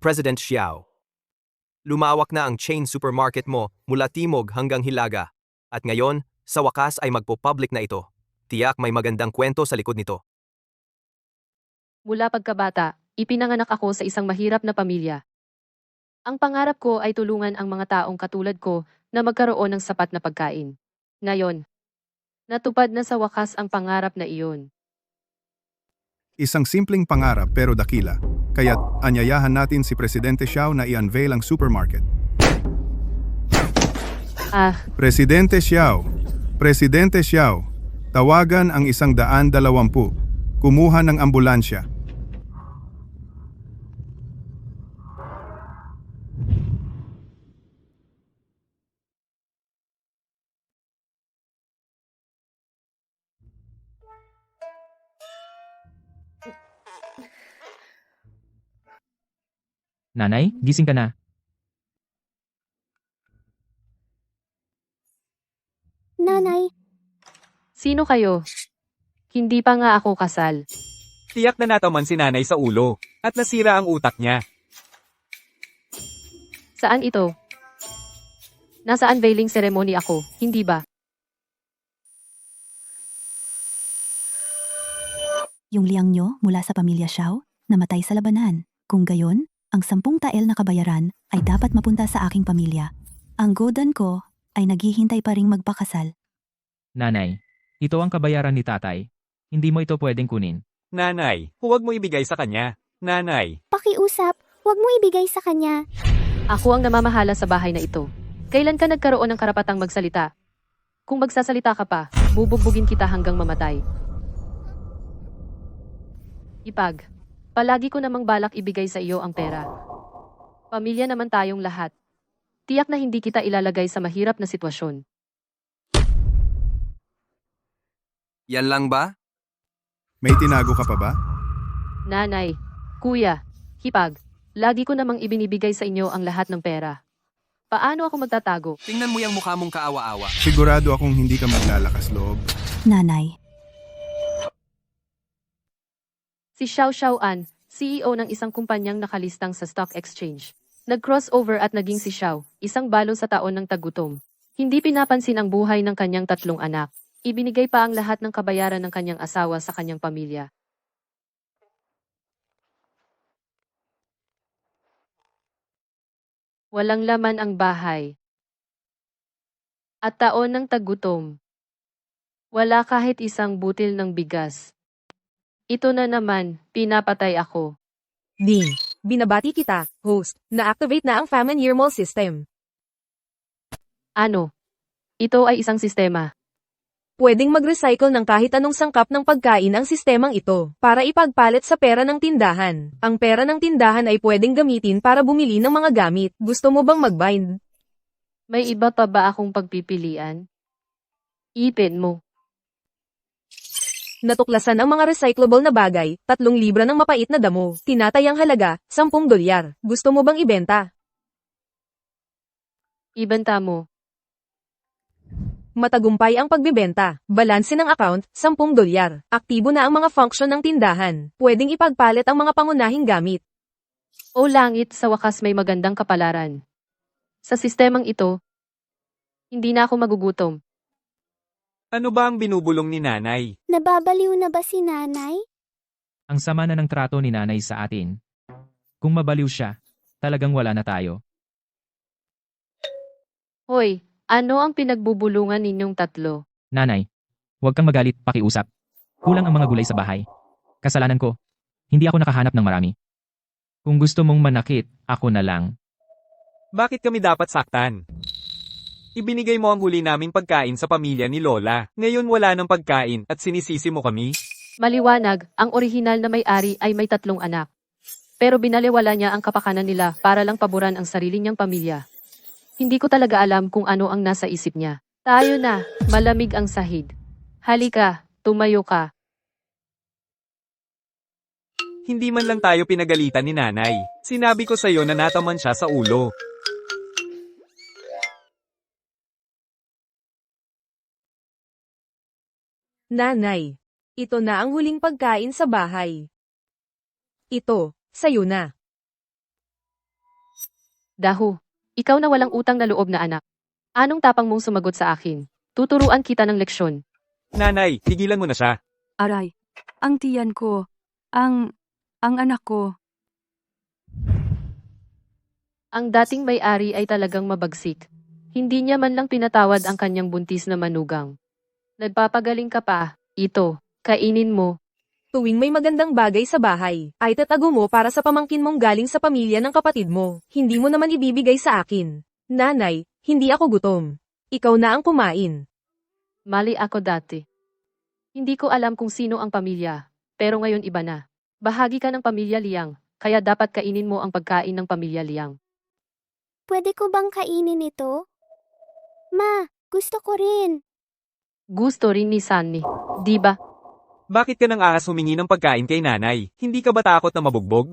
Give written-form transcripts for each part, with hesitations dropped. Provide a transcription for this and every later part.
President Xiao. Lumawak na ang chain supermarket mo mula timog hanggang hilaga. At ngayon, sa wakas ay magpo-public na ito. Tiyak may magandang kwento sa likod nito. Mula pagkabata, ipinanganak ako sa isang mahirap na pamilya. Ang pangarap ko ay tulungan ang mga taong katulad ko na magkaroon ng sapat na pagkain. Ngayon, natupad na sa wakas ang pangarap na iyon. Isang simpleng pangarap pero dakila. Kaya't anyayahan natin si Presidente Xiao na i-unveil ang supermarket. Presidente Xiao, Presidente Xiao, tawagan ang 120. Kumuha ng ambulansya. Nanay, gising ka na. Nanay, Sino kayo? Hindi pa nga ako kasal. Tiyak na nataman si nanay sa ulo, at nasira ang utak niya. Saan ito? Nasa unveiling ceremony ako, hindi ba? yung liang nyo mula sa pamilya Xiao, namatay sa labanan. Kung gayon, ang 10 tael na kabayaran ay dapat mapunta sa aking pamilya. Ang godan ko ay naghihintay pa ring magpakasal. Nanay, ito ang kabayaran ni tatay. Hindi mo ito pwedeng kunin. Nanay, huwag mo ibigay sa kanya. Nanay, Pakiusap, huwag mo ibigay sa kanya. Ako ang namamahala sa bahay na ito. Kailan ka nagkaroon ng karapatang magsalita? Kung magsasalita ka pa, bubugbugin kita hanggang mamatay. Ipag, palagi ko namang balak ibigay sa iyo ang pera. Pamilya naman tayong lahat. Tiyak na hindi kita ilalagay sa mahirap na sitwasyon. Yan lang ba? May tinago ka pa ba? Nanay, kuya, hipag, lagi ko namang ibinibigay sa inyo ang lahat ng pera. Paano ako magtatago? Tingnan mo yung mukha mong kaawa-awa. Sigurado akong hindi ka maglalakas loob. Nanay, Si Xiao Xiaoan, CEO ng isang kumpanyang nakalistang sa stock exchange. Nag-crossover at naging si Xiao, isang balo sa taon ng tagutom. Hindi pinapansin ang buhay ng kanyang 3 anak. Ibinigay pa ang lahat ng kabayaran ng kanyang asawa sa kanyang pamilya. Walang laman ang bahay. At taon ng tagutom. Wala kahit isang butil ng bigas. Ito na naman, pinapatay ako. Ding, binabati kita, host. Na-activate na ang Famine Year Mall system. Ano? Ito ay isang sistema. Pwedeng mag-recycle ng kahit anong sangkap ng pagkain ang sistemang ito para ipagpalit sa pera ng tindahan. Ang pera ng tindahan ay pwedeng gamitin para bumili ng mga gamit. Gusto mo bang mag-bind? May iba pa ba akong pagpipilian? Ipin mo. Natuklasan ang mga recyclable na bagay, 3 libra ng mapait na damo. Tinatayang halaga, 10 dolyar. Gusto mo bang ibenta? Ibenta mo. Matagumpay ang pagbibenta. Balanse ng account, 10 dolyar. Aktibo na ang mga function ng tindahan. Pwedeng ipagpalit ang mga pangunahing gamit. O langit, sa wakas may magandang kapalaran. Sa sistemang ito, hindi na ako magugutom. ano ba ang binubulong ni nanay? Nababaliw na ba si nanay? Ang sama na ng trato ni nanay sa atin. Kung mabaliw siya, talagang wala na tayo. Hoy, ano ang pinagbubulungan ninyong 3? Nanay, huwag kang magalit, pakiusap. Kulang ang mga gulay sa bahay. Kasalanan ko. Hindi ako nakahanap ng marami. Kung gusto mong manakit, ako na lang. Bakit kami dapat saktan? Ibinigay mo ang huli naming pagkain sa pamilya ni Lola. Ngayon wala ng pagkain at sinisisi mo kami? Maliwanag, ang orihinal na may-ari ay may 3 anak. Pero binaliwala niya ang kapakanan nila para lang paboran ang sarili niyang pamilya. Hindi ko talaga alam kung ano ang nasa isip niya. Tayo na, malamig ang sahig. Halika, tumayo ka. Hindi man lang tayo pinagalitan ni nanay. Sinabi ko sa'yo na nataman siya sa ulo. Nanay, ito na ang huling pagkain sa bahay. Ito, sayo na. Dahu, ikaw na walang utang na loob na anak. Anong tapang mong sumagot sa akin? Tuturuan kita ng leksyon. Nanay, tigilan mo na siya. Aray, ang tiyan ko, ang anak ko. Ang dating may-ari ay talagang mabagsik. Hindi niya man lang pinatawad ang kanyang buntis na manugang. Nagpapagaling ka pa, ito, kainin mo. Tuwing may magandang bagay sa bahay, ay tatago mo para sa pamangkin mong galing sa pamilya ng kapatid mo. Hindi mo naman ibibigay sa akin. Nanay, hindi ako gutom. Ikaw na ang kumain. Mali ako dati. Hindi ko alam kung sino ang pamilya, pero ngayon iba na. Bahagi ka ng pamilya Liang, kaya dapat kainin mo ang pagkain ng pamilya Liang. Pwede ko bang kainin ito? Ma, gusto ko rin. Gusto rin ni Sunny, di ba? Bakit ka nang ahas humingi ng pagkain kay nanay? Hindi ka ba takot na mabugbog?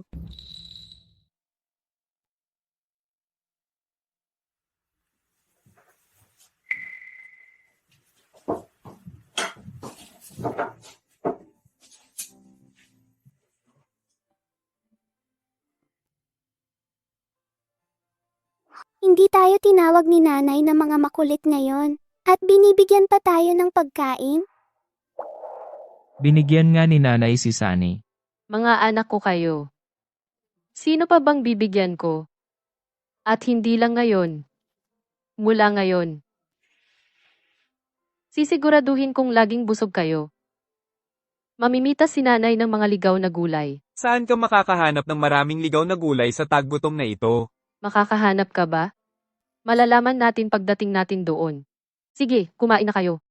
Hindi tayo tinawag ni nanay na mga makulit ngayon. At binibigyan pa tayo ng pagkain? Binigyan nga ni nanay si Sunny. Mga anak ko kayo. Sino pa bang bibigyan ko? At hindi lang ngayon. Mula ngayon. Sisiguraduhin kong laging busog kayo. Mamimitas si nanay ng mga ligaw na gulay. Saan ka makakahanap ng maraming ligaw na gulay sa taggutom na ito? Makakahanap ka ba? Malalaman natin pagdating natin doon. Sige, kumain na kayo.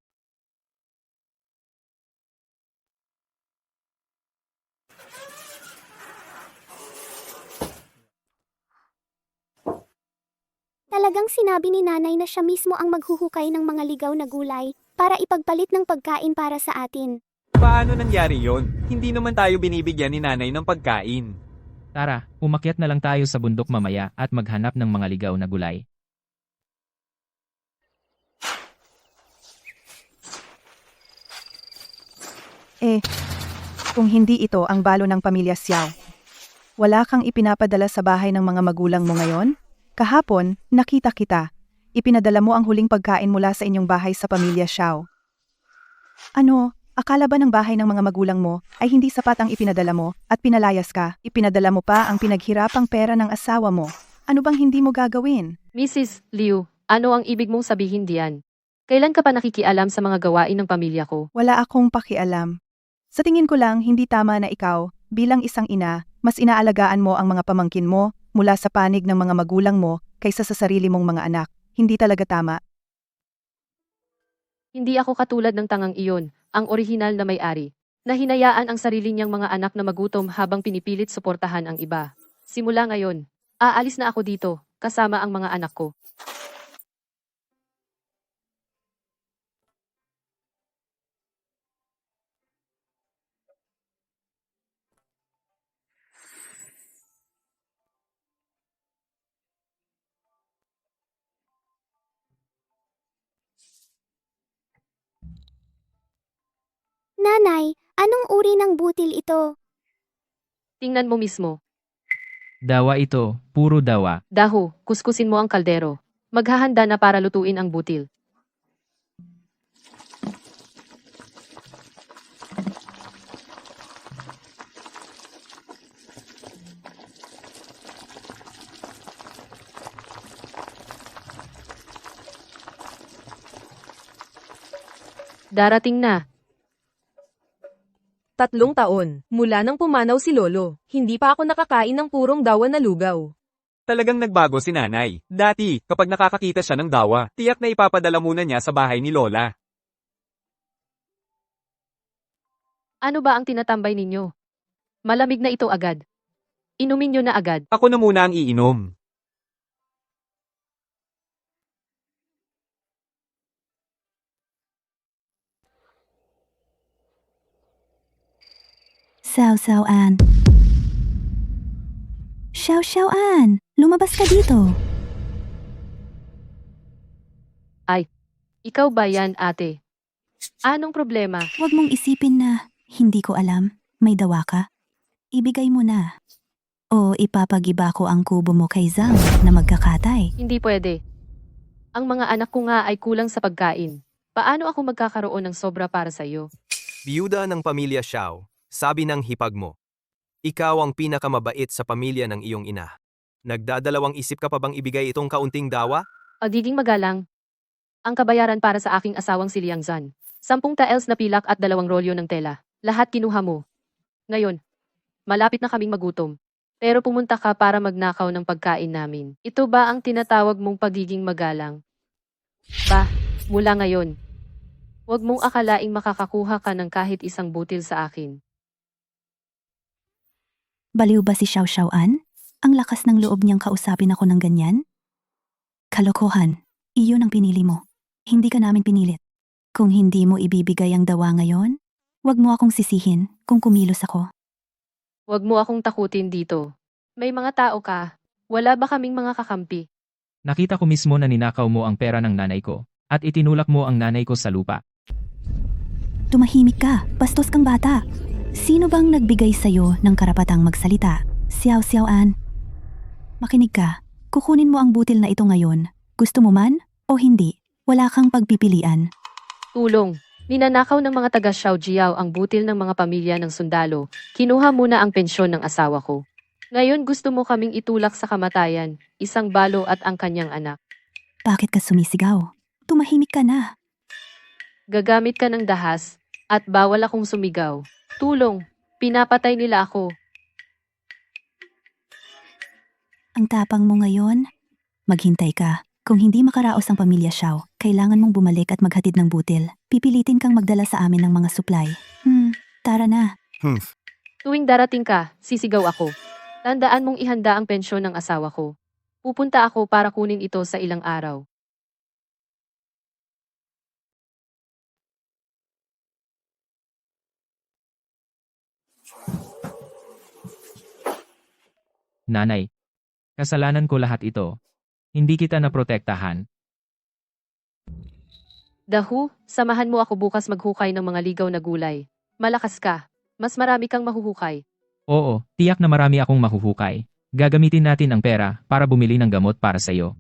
Talagang sinabi ni nanay na siya mismo ang maghuhukay ng mga ligaw na gulay para ipagpalit ng pagkain para sa atin. Paano nangyari yon? Hindi naman tayo binibigyan ni nanay ng pagkain. Tara, umakyat na lang tayo sa bundok mamaya at maghanap ng mga ligaw na gulay. Kung hindi ito ang balo ng pamilya Xiao. Wala kang ipinapadala sa bahay ng mga magulang mo ngayon? Kahapon, nakita kita. Ipinadala mo ang huling pagkain mula sa inyong bahay sa pamilya Xiao. Ano, akala ba ng bahay ng mga magulang mo ay hindi sapat ang ipinadala mo at pinalayas ka? Ipinadala mo pa ang pinaghirapang pera ng asawa mo. Ano bang hindi mo gagawin? Mrs. Liu, ano ang ibig mong sabihin diyan? Kailan ka pa nakikialam sa mga gawain ng pamilya ko? Wala akong pakialam. Sa tingin ko lang hindi tama na ikaw, bilang isang ina, mas inaalagaan mo ang mga pamangkin mo mula sa panig ng mga magulang mo kaysa sa sarili mong mga anak. Hindi talaga tama. Hindi ako katulad ng tangang iyon, ang orihinal na may-ari, na hinayaan ang sarili niyang mga anak na magutom habang pinipilit suportahan ang iba. Simula ngayon, aalis na ako dito, kasama ang mga anak ko. Nanay, anong uri ng butil ito? Tingnan mo mismo. Dawa ito, puro dawa. Daho, kuskusin mo ang kaldero. Maghahanda na para lutuin ang butil. Darating na. 3 taon, mula nang pumanaw si Lolo, hindi pa ako nakakain ng purong dawa na lugaw. Talagang nagbago si nanay. Dati, kapag nakakakita siya ng dawa, tiyak na ipapadala muna niya sa bahay ni Lola. Ano ba ang tinatambay ninyo? Malamig na ito agad. Inumin nyo na agad. Ako na muna ang iinom. Xiao-Xiao-an. Xiao-Xiao-an, lumabas ka dito. Ikaw ba yan, ate? Anong problema? Huwag mong isipin na hindi ko alam. May dawa ka. Ibigay mo na. O ipapagiba ko ang kubo mo kay Zhang na magkakatay. Hindi pwede. Ang mga anak ko nga ay kulang sa pagkain. Paano ako magkakaroon ng sobra para sa iyo? Biyuda ng pamilya Xiao, sabi ng hipag mo. Ikaw ang pinakamabait sa pamilya ng iyong ina. Nagdadalawang isip ka pa bang ibigay itong kaunting dawa? Pagiging magalang. Ang kabayaran para sa aking asawang si Liang Zhan. 10 taels na pilak at 2 rolyo ng tela. Lahat kinuha mo. Ngayon, malapit na kaming magutom. Pero pumunta ka para magnakaw ng pagkain namin. Ito ba ang tinatawag mong pagiging magalang? Mula ngayon. Huwag mong akalaing makakakuha ka ng kahit isang butil sa akin. Baliw ba si Xiao Xiaoan? Ang lakas ng loob niyang kausapin ako ng ganyan? Kalokohan. Iyon ang pinili mo. Hindi ka namin pinilit. Kung hindi mo ibibigay ang dawa ngayon, huwag mo akong sisihin kung kumilos ako. Huwag mo akong takutin dito. May mga tao ka. Wala ba kaming mga kakampi? Nakita ko mismo na ninakaw mo ang pera ng nanay ko at itinulak mo ang nanay ko sa lupa. Tumahimik ka, bastos kang bata. Sino bang nagbigay sa'yo ng karapatang magsalita? Xiao Xiaoan. Makinig ka, kukunin mo ang butil na ito ngayon. Gusto mo man o hindi, wala kang pagpipilian. Tulong. Ninanakaw ng mga taga Xiaojiao ang butil ng mga pamilya ng sundalo. Kinuha muna ang pensyon ng asawa ko. Ngayon gusto mo kaming itulak sa kamatayan, isang balo at ang kanyang anak. Bakit ka sumisigaw? Tumahimik ka na. Gagamit ka ng dahas, at bawal akong sumigaw. Tulong. Pinapatay nila ako. Ang tapang mo ngayon? Maghintay ka. Kung hindi makaraos ang pamilya Xiao, kailangan mong bumalik at maghatid ng butil. Pipilitin kang magdala sa amin ng mga supply. Tara na. Tuwing darating ka, sisigaw ako. Tandaan mong ihanda ang pensyon ng asawa ko. Pupunta ako para kunin ito sa ilang araw. Nanay, kasalanan ko lahat ito. Hindi kita naprotektahan. Dahu, samahan mo ako bukas maghukay ng mga ligaw na gulay. Malakas ka. Mas marami kang mahuhukay. Oo, tiyak na marami akong mahuhukay. Gagamitin natin ang pera para bumili ng gamot para sa'yo.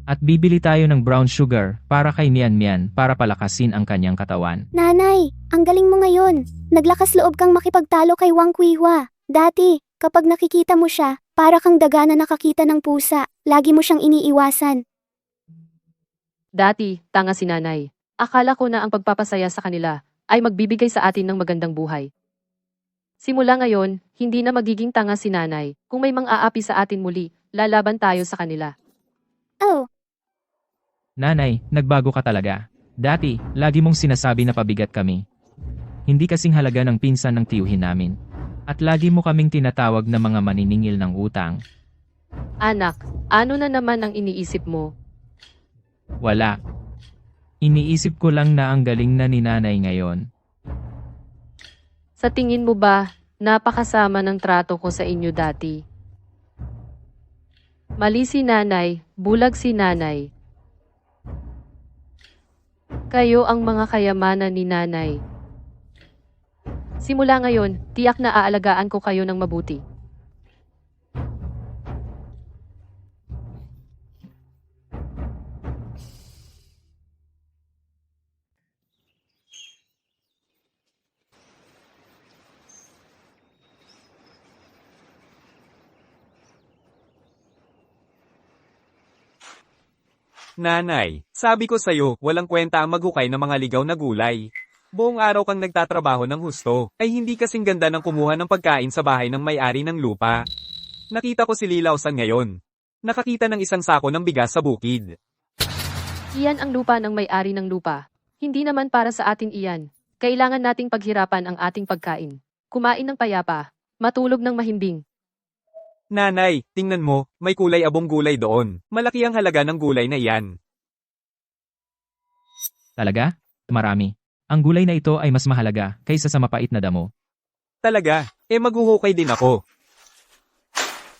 At bibili tayo ng brown sugar para kay Mian Mian para palakasin ang kanyang katawan. Nanay, ang galing mo ngayon. Naglakas loob kang makipagtalo kay Wang Kuihua. Dati, kapag nakikita mo siya, para kang daga na nakakita ng pusa. Lagi mo siyang iniiwasan. Dati, tanga si nanay. Akala ko na ang pagpapasaya sa kanila ay magbibigay sa atin ng magandang buhay. Simula ngayon, hindi na magiging tanga si nanay. Kung may mang-aapi sa atin muli, lalaban tayo sa kanila. Oh, Nanay, nagbago ka talaga. Dati, lagi mong sinasabi na pabigat kami. Hindi kasing halaga ng pinsan ng tiyuhin namin. At lagi mo kaming tinatawag na mga maniningil ng utang. Anak, ano na naman ang iniisip mo? Wala. Iniisip ko lang na ang galing na ni nanay ngayon. Sa tingin mo ba, napakasama ng trato ko sa inyo dati? Mali si nanay, bulag si nanay. Kayo ang mga kayamanan ni nanay. Simula ngayon, tiyak na aalagaan ko kayo ng mabuti. Nanay, sabi ko sa'yo, walang kwenta ang maghukay ng mga ligaw na gulay. Buong araw kang nagtatrabaho ng husto, ay hindi kasing ganda ng kumuha ng pagkain sa bahay ng may-ari ng lupa. Nakita ko si Lilawsan ngayon. Nakakita ng isang sako ng bigas sa bukid. Iyan ang lupa ng may-ari ng lupa. Hindi naman para sa atin iyan. Kailangan nating paghirapan ang ating pagkain. Kumain ng payapa, matulog ng mahimbing. Nanay, tingnan mo, may kulay abong gulay doon. Malaki ang halaga ng gulay na iyan. Talaga? Marami. Ang gulay na ito ay mas mahalaga kaysa sa mapait na damo. Talaga, maghuhukay din ako.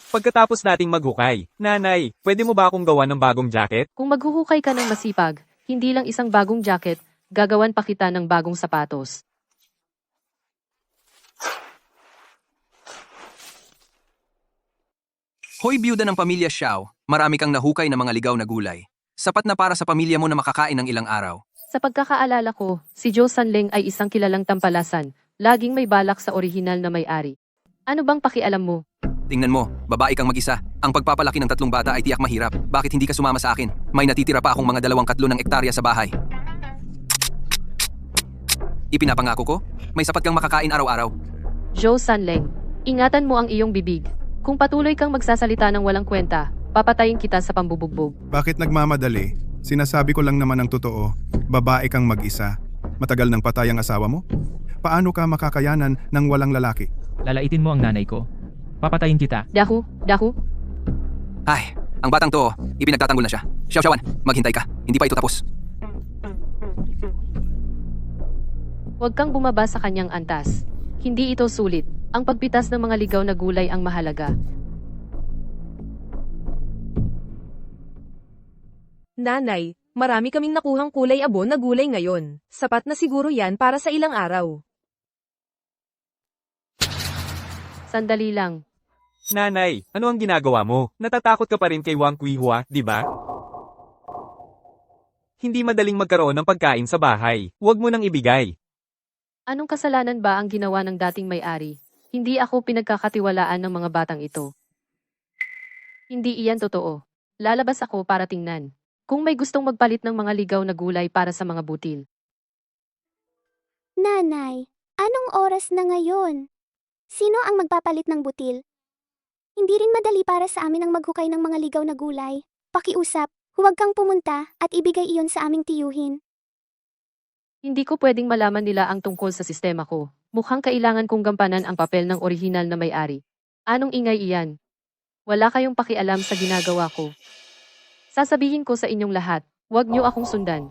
Pagkatapos nating maghukay, nanay, pwede mo ba akong gawa ng bagong jacket? Kung maghuhukay ka ng masipag, hindi lang isang bagong jacket, gagawan pa kita ng bagong sapatos. Hoy biyuda ng pamilya Xiao, marami kang nahukay na mga ligaw na gulay. Sapat na para sa pamilya mo na makakain ng ilang araw. Sa pagkakaalala ko, si Joe Sanleng ay isang kilalang tampalasan, laging may balak sa orihinal na may-ari. Ano bang pakialam mo? Tingnan mo, babae kang mag-isa. Ang pagpapalaki ng 3 bata ay tiyak mahirap. Bakit hindi ka sumama sa akin? May natitira pa akong mga 2 katlo ng ektarya sa bahay. Ipinapangako ko, may sapat kang makakain araw-araw. Joe Sanleng, ingatan mo ang iyong bibig. Kung patuloy kang magsasalita ng walang kwenta, papatayin kita sa pambubugbog. Bakit nagmamadali? Sinasabi ko lang naman ang totoo. Babae kang mag-isa. Matagal nang patay ang asawa mo? Paano ka makakayanan ng walang lalaki? Lalaitin mo ang nanay ko. Papatayin kita. Dahu, dahu, Ay, ang batang to, ipinagtatanggol na siya. Xiao-xiawan, maghintay ka. Hindi pa ito tapos. huwag kang bumaba sa kanyang antas. Hindi ito sulit. Ang pagpitas ng mga ligaw na gulay ang mahalaga. Nanay, marami kaming nakuhang kulay abon na gulay ngayon. Sapat na siguro yan para sa ilang araw. Sandali lang. Nanay, ano ang ginagawa mo? Natatakot ka pa rin kay Wang Kuihua, di ba? Hindi madaling magkaroon ng pagkain sa bahay. Huwag mo nang ibigay. Anong kasalanan ba ang ginawa ng dating may-ari? Hindi ako pinagkakatiwalaan ng mga batang ito. Hindi iyan totoo. Lalabas ako para tingnan. Kung may gustong magpalit ng mga ligaw na gulay para sa mga butil. Nanay, anong oras na ngayon? Sino ang magpapalit ng butil? Hindi rin madali para sa amin ang maghukay ng mga ligaw na gulay. Pakiusap, huwag kang pumunta at ibigay iyon sa aming tiyuhin. Hindi ko pwedeng malaman nila ang tungkol sa sistema ko. Mukhang kailangan kong gampanan ang papel ng orihinal na may-ari. Anong ingay iyan? Wala kayong pakialam sa ginagawa ko. Sasabihin ko sa inyong lahat, huwag niyo akong sundan.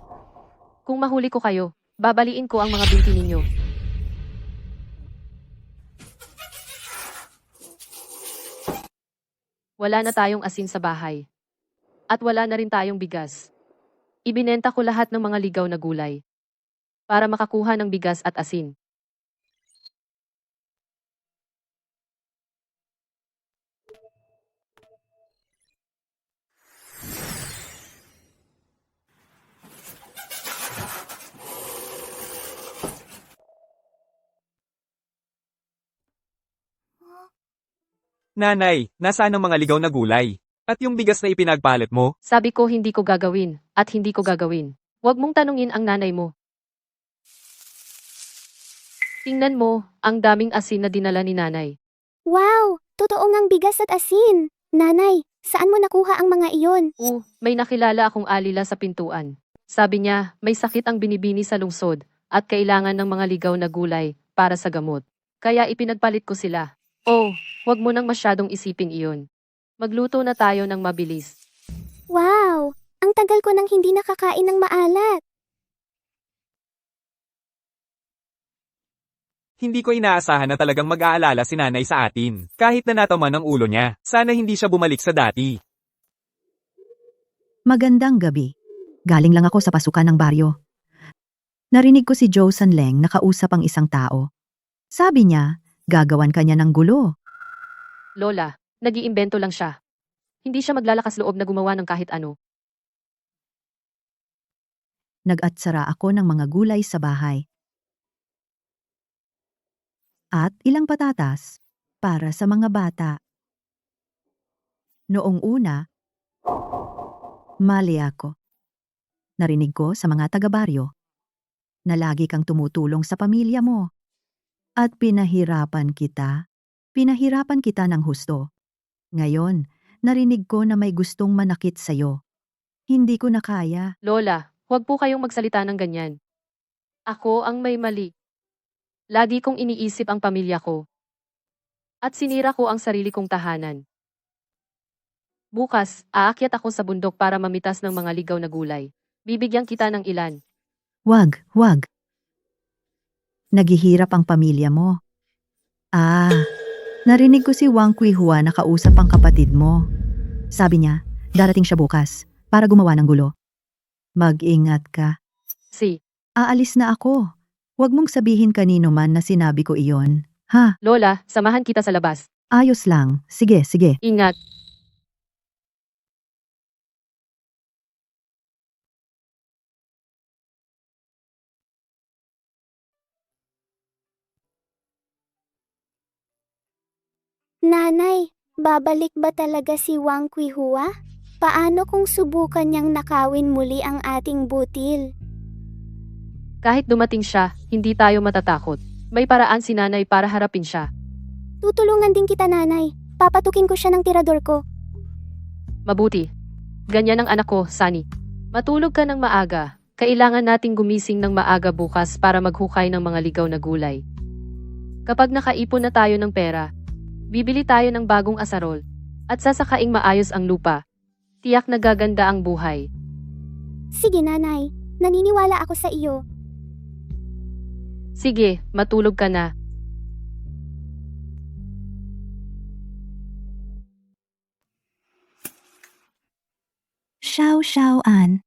Kung mahuli ko kayo, babaliin ko ang mga binti ninyo. Wala na tayong asin sa bahay. At wala na rin tayong bigas. Ibinenta ko lahat ng mga ligaw na gulay para makakuha ng bigas at asin. Nanay, nasaan ang mga ligaw na gulay? At yung bigas na ipinagpalit mo? Sabi ko hindi ko gagawin, at hindi ko gagawin. Huwag mong tanungin ang nanay mo. Tingnan mo, ang daming asin na dinala ni nanay. Wow, totoo ngang bigas at asin. Nanay, saan mo nakuha ang mga iyon? May nakilala akong alila sa pintuan. Sabi niya, may sakit ang binibini sa lungsod, at kailangan ng mga ligaw na gulay para sa gamot. Kaya ipinagpalit ko sila. Huwag mo nang masyadong isipin iyon. Magluto na tayo ng mabilis. Wow, ang tagal ko nang hindi nakakain ng maalat. Hindi ko inaasahan na talagang mag-aalala si nanay sa atin. Kahit na nataman ang ulo niya, sana hindi siya bumalik sa dati. Magandang gabi. Galing lang ako sa pasukan ng baryo. Narinig ko si Joe Sanleng nakausap ang isang tao. Sabi niya, gagawan kanya ng gulo. Lola, nag-iimbento lang siya. Hindi siya maglalakas loob na gumawa ng kahit ano. Nag-atsara ako ng mga gulay sa bahay. At ilang patatas para sa mga bata. Noong una, mali ako. Narinig ko sa mga taga-baryo na lagi kang tumutulong sa pamilya mo. At pinahirapan kita ng husto. Ngayon, narinig ko na may gustong manakit sa'yo. Hindi ko na kaya. Lola, huwag po kayong magsalita ng ganyan. Ako ang may mali. Lagi kong iniisip ang pamilya ko. At sinira ko ang sarili kong tahanan. Bukas, aakyat ako sa bundok para mamitas ng mga ligaw na gulay. Bibigyan kita ng ilan. Wag. Naghihirap ang pamilya mo. Narinig ko si Wang Kuihua na kausap ang kapatid mo. Sabi niya, darating siya bukas para gumawa ng gulo. Mag-ingat ka. Aalis na ako. Huwag mong sabihin kanino man na sinabi ko iyon. Ha? Lola, samahan kita sa labas. Ayos lang. Sige. Ingat. Nanay, babalik ba talaga si Wang Quihua? Paano kung subukan niyang nakawin muli ang ating butil? Kahit dumating siya, hindi tayo matatakot. May paraan si nanay para harapin siya. Tutulungan din kita, nanay. Papatukin ko siya ng tirador ko. Mabuti. Ganyan ang anak ko, Sunny. Matulog ka ng maaga. Kailangan nating gumising ng maaga bukas para maghukay ng mga ligaw na gulay. Kapag nakaipon na tayo ng pera, bibili tayo ng bagong asarol at sasakaing maayos ang lupa. Tiyak na gaganda ang buhay. Sige, nanay. Naniniwala ako sa iyo. Sige, matulog ka na. Xiao,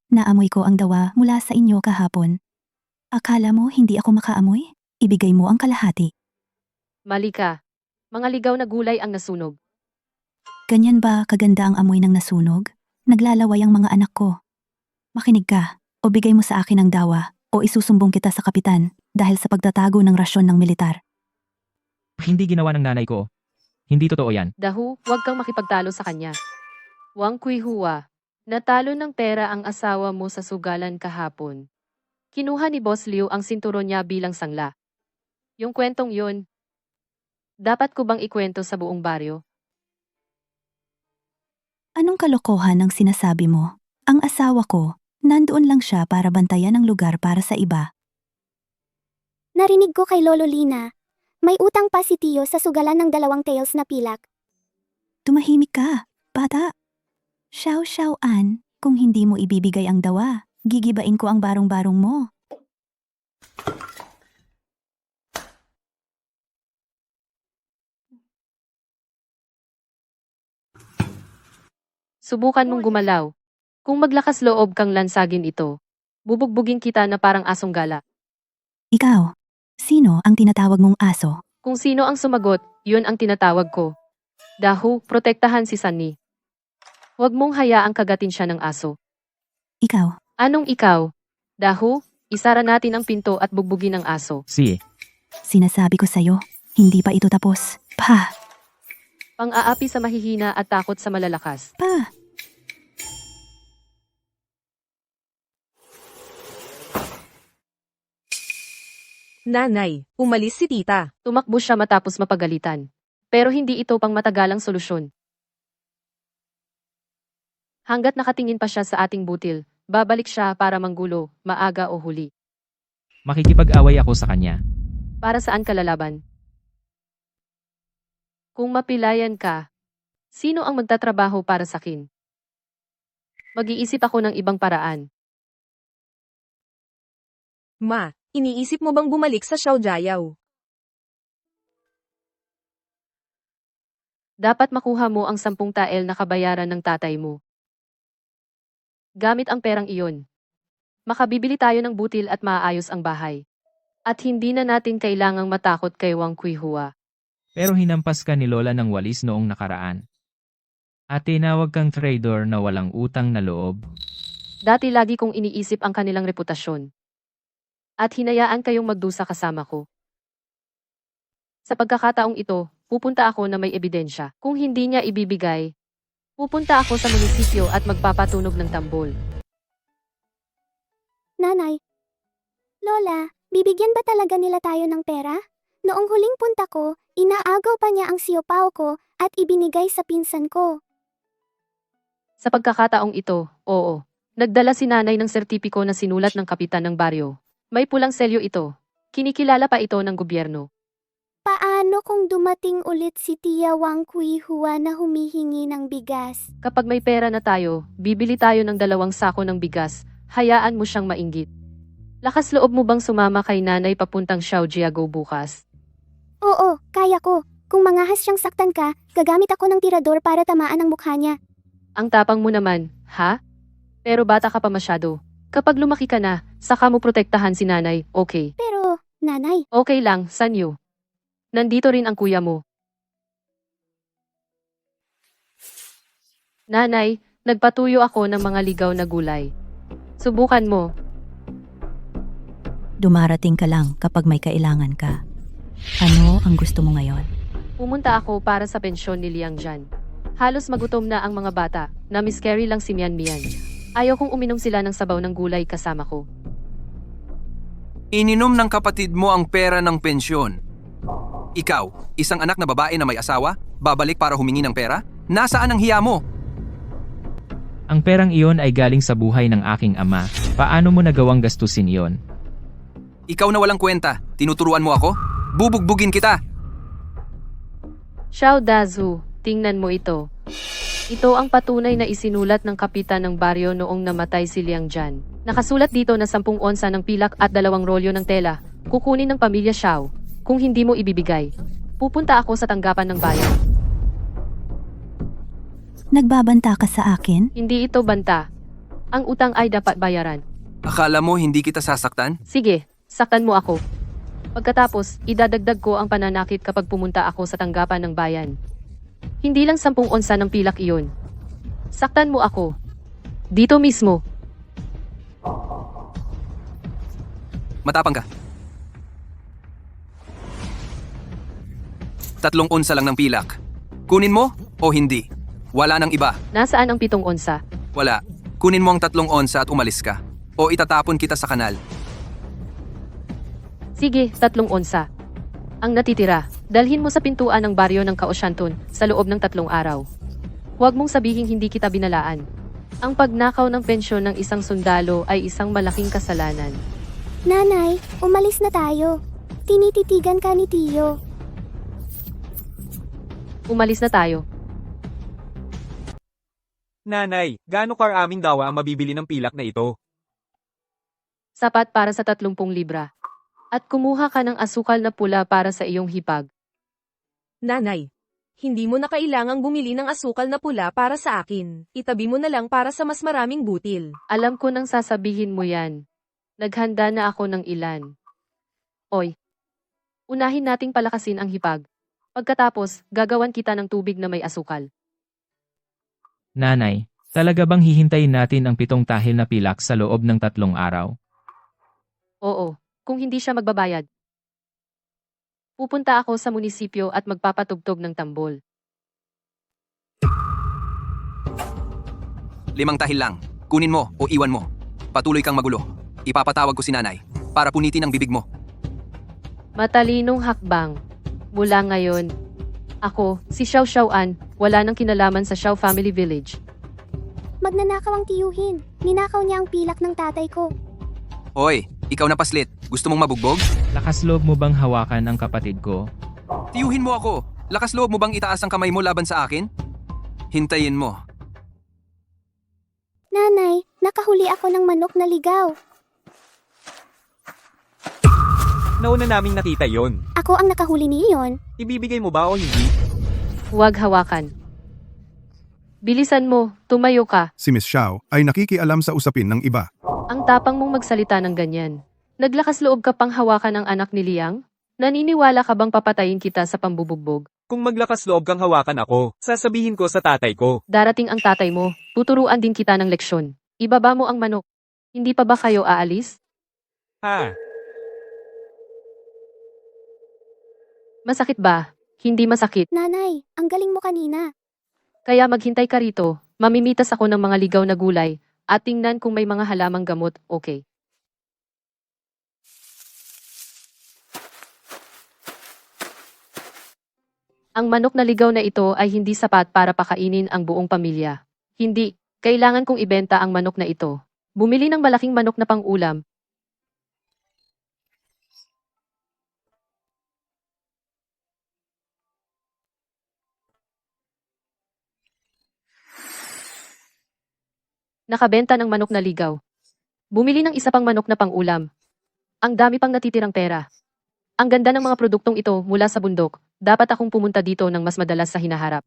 naamoy ko ang dawa mula sa inyo kahapon. Akala mo hindi ako makaamoy? Ibigay mo ang kalahati. Mali ka. Mga ligaw na gulay ang nasunog. Ganyan ba kaganda ang amoy ng nasunog? Naglalaway ang mga anak ko. Makinig ka, o bigay mo sa akin ang dawa, o isusumbong kita sa kapitan dahil sa pagtatago ng rasyon ng militar. Hindi ginawa ng nanay ko. Hindi totoo yan. Dahu, huwag kang makipagtalo sa kanya. Wang Quihua, natalo ng pera ang asawa mo sa sugalan kahapon. Kinuha ni Boss Liu ang sinturon niya bilang sangla. Yung kwentong yun, dapat ko bang ikwento sa buong baryo? Anong kalokohan ang sinasabi mo? Ang asawa ko, nandoon lang siya para bantayan ang lugar para sa iba. Narinig ko kay Lolo Lina. May utang pa si Tio sa sugalan ng 2 tails na pilak. Tumahimik ka, bata. Xiao, kung hindi mo ibibigay ang dawa, gigibain ko ang barong-barong mo. Subukan mong gumalaw. Kung maglakas loob kang lansagin ito, bubugbugin kita na parang asong gala. Ikaw, sino ang tinatawag mong aso? Kung sino ang sumagot, yun ang tinatawag ko. Dahu, protektahan si Sunny. Huwag mong hayaang kagatin siya ng aso. Ikaw, Anong ikaw? Dahu, isara natin ang pinto at bugbugin ang aso. sinasabi ko sa'yo, hindi pa ito tapos. Pa! Pang-aapi sa mahihina at takot sa malalakas. Pa! Nanay, umalis si tita. Tumakbo siya matapos mapagalitan. Pero hindi ito pang matagalang solusyon. Hanggat nakatingin pa siya sa ating butil, babalik siya para manggulo, maaga o huli. Makikipag-away ako sa kanya. Para saan ka lalaban? Kung mapilayan ka, sino ang magtatrabaho para sa akin? Mag-iisip ako ng ibang paraan. Ma, iniisip mo bang bumalik sa Xiaojiao? Dapat makuha mo ang 10 tael na kabayaran ng tatay mo. Gamit ang perang iyon, makabibili tayo ng butil at maaayos ang bahay. At hindi na natin kailangang matakot kay Wang Quihua. Pero hinampas ka ni Lola ng walis noong nakaraan. At tinawag kang trader na walang utang na loob. Dati lagi kong iniisip ang kanilang reputasyon. At hinayaan kayong magdusa kasama ko. Sa pagkakataong ito, pupunta ako na may ebidensya. Kung hindi niya ibibigay, pupunta ako sa munisipyo at magpapatunog ng tambol. Nanay. Lola, bibigyan ba talaga nila tayo ng pera? Noong huling punta ko, inaagaw pa niya ang siopaw ko at ibinigay sa pinsan ko. Sa pagkakataong ito, oo. Nagdala si nanay ng sertipiko na sinulat ng kapitan ng baryo. May pulang selyo ito. Kinikilala pa ito ng gobyerno. Paano kung dumating ulit si Tia Wang Quihua na humihingi ng bigas? Kapag may pera na tayo, bibili tayo ng 2 sako ng bigas, hayaan mo siyang mainggit. Lakas loob mo bang sumama kay nanay papuntang Xiaojiao bukas? Oo, kaya ko. Kung mangahas siyang saktan ka, gagamit ako ng tirador para tamaan ang mukha niya. Ang tapang mo naman, ha? Pero bata ka pa masyado. Kapag lumaki ka na, saka mo protektahan si nanay, okay? Pero, nanay, Okay lang, Sanyo. Nandito rin ang kuya mo. Nanay, nagpatuyo ako ng mga ligaw na gulay. Subukan mo. Dumarating ka lang kapag may kailangan ka. Ano ang gusto mo ngayon? Pumunta ako para sa pensyon ni Liang Jan. Halos magutom na ang mga bata, na miscarry lang si Mian Mian. Ayaw kong uminom sila ng sabaw ng gulay kasama ko. Ininom ng kapatid mo ang pera ng pensyon. Ikaw, isang anak na babae na may asawa, babalik para humingi ng pera? Nasaan ang hiya mo? Ang perang iyon ay galing sa buhay ng aking ama. Paano mo nagawang gastusin iyon? Ikaw na walang kwenta, tinuturuan mo ako? Bubugbugin kita! Xiao Dazu, tingnan mo ito. Ito ang patunay na isinulat ng kapitan ng baryo noong namatay si Liang Jan. Nakasulat dito na 10 onsa ng pilak at 2 rolyo ng tela, kukunin ng pamilya Xiao. Kung hindi mo ibibigay, pupunta ako sa tanggapan ng bayan. Nagbabanta ka sa akin? Hindi ito banta. Ang utang ay dapat bayaran. Akala mo hindi kita sasaktan? Sige, saktan mo ako. Pagkatapos, idadagdag ko ang pananakit kapag pumunta ako sa tanggapan ng bayan. Hindi lang 10 onsa ng pilak iyon. Saktan mo ako. Dito mismo. Matapang ka. 3 onsa lang ng pilak. Kunin mo o hindi? Wala nang iba. Nasaan ang 7 onsa? Wala. Kunin mo ang 3 onsa at umalis ka. O itatapon kita sa kanal. Sige, 3 onsa. Ang natitira, dalhin mo sa pintuan ng baryo ng Kaohsianton sa loob ng 3 araw. Huwag mong sabihing hindi kita binalaan. Ang pagnakaw ng pensyon ng isang sundalo ay isang malaking kasalanan. Nanay, umalis na tayo. Tinititigan ka ni Tiyo. Umalis na tayo. Nanay, gaano karaming dawa ang mabibili ng pilak na ito? Sapat para sa 30 libra. At kumuha ka ng asukal na pula para sa iyong hipag. Nanay, hindi mo na kailangang bumili ng asukal na pula para sa akin. Itabi mo na lang para sa mas maraming butil. Alam ko nang sasabihin mo yan. Naghanda na ako ng ilan. Oy, unahin nating palakasin ang hipag. Pagkatapos, gagawan kita ng tubig na may asukal. Nanay, talaga bang hihintayin natin ang 7 tahil na pilak sa loob ng 3 araw? Oo, kung hindi siya magbabayad. Pupunta ako sa munisipyo at magpapatugtog ng tambol. 5 tahil lang. Kunin mo o iwan mo. Patuloy kang magulo. Ipapatawag ko si nanay para punitin ang bibig mo. Matalinong hakbang. Mula ngayon, ako, si Xiao Xiaoan, wala nang kinalaman sa Xiao Family Village. Magnanakaw ang tiyuhin. Ninakaw niya ang pilak ng tatay ko. Hoy, ikaw na paslit. Gusto mong mabugbog? Lakas loob mo bang hawakan ang kapatid ko? Tiyuhin mo ako. Lakas loob mo bang itaas ang kamay mo laban sa akin? Hintayin mo. Nanay, nakahuli ako ng manok na ligaw. Nauna naming nakita yon. Ako ang nakahuli niyon. Ibibigay mo ba o hindi? Huwag hawakan. Bilisan mo, tumayo ka. Si Miss Xiao ay nakikialam sa usapin ng iba. Ang tapang mong magsalita ng ganyan. Naglakas loob ka pang hawakan ang anak ni Liang? Naniniwala ka bang papatayin kita sa pambubugbog? Kung maglakas loob kang hawakan ako, sasabihin ko sa tatay ko. Darating ang tatay mo, tuturuan din kita ng leksyon. Ibaba mo ang manok. Hindi pa ba kayo aalis? Ha? Masakit ba? Hindi masakit. Nanay, ang galing mo kanina. Kaya maghintay ka rito, mamimitas ako ng mga ligaw na gulay, at tingnan kung may mga halamang gamot, okay. Ang manok na ligaw na ito ay hindi sapat para pakainin ang buong pamilya. Hindi, kailangan kong ibenta ang manok na ito. Bumili ng malaking manok na pang-ulam. Nakabenta ng manok na ligaw. Bumili ng isa pang manok na pang-ulam. Ang dami pang natitirang pera. Ang ganda ng mga produktong ito mula sa bundok. Dapat akong pumunta dito ng mas madalas sa hinaharap.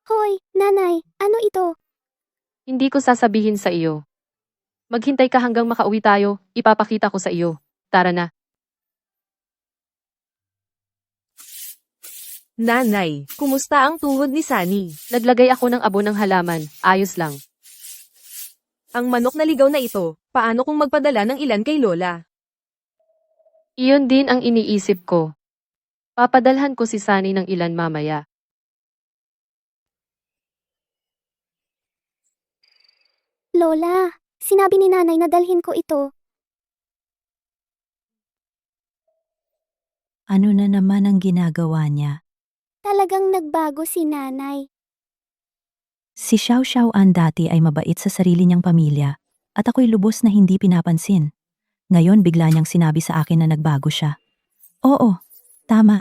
Hoy, nanay, ano ito? Hindi ko sasabihin sa iyo. Maghintay ka hanggang makauwi tayo, ipapakita ko sa iyo. Tara na. Nanay, kumusta ang tuhod ni Sunny? Naglagay ako ng abo ng halaman, ayos lang. Ang manok na ligaw na ito, paano kung magpadala ng ilan kay Lola? Iyon din ang iniisip ko. Papadalhan ko si Sunny ng ilan mamaya. Lola, sinabi ni nanay na dalhin ko ito. Ano na naman ang ginagawa niya? Talagang nagbago si nanay. Si Xiao Xiaoan dati ay mabait sa sarili niyang pamilya at ako'y lubos na hindi pinapansin. Ngayon bigla niyang sinabi sa akin na nagbago siya. Oo, tama.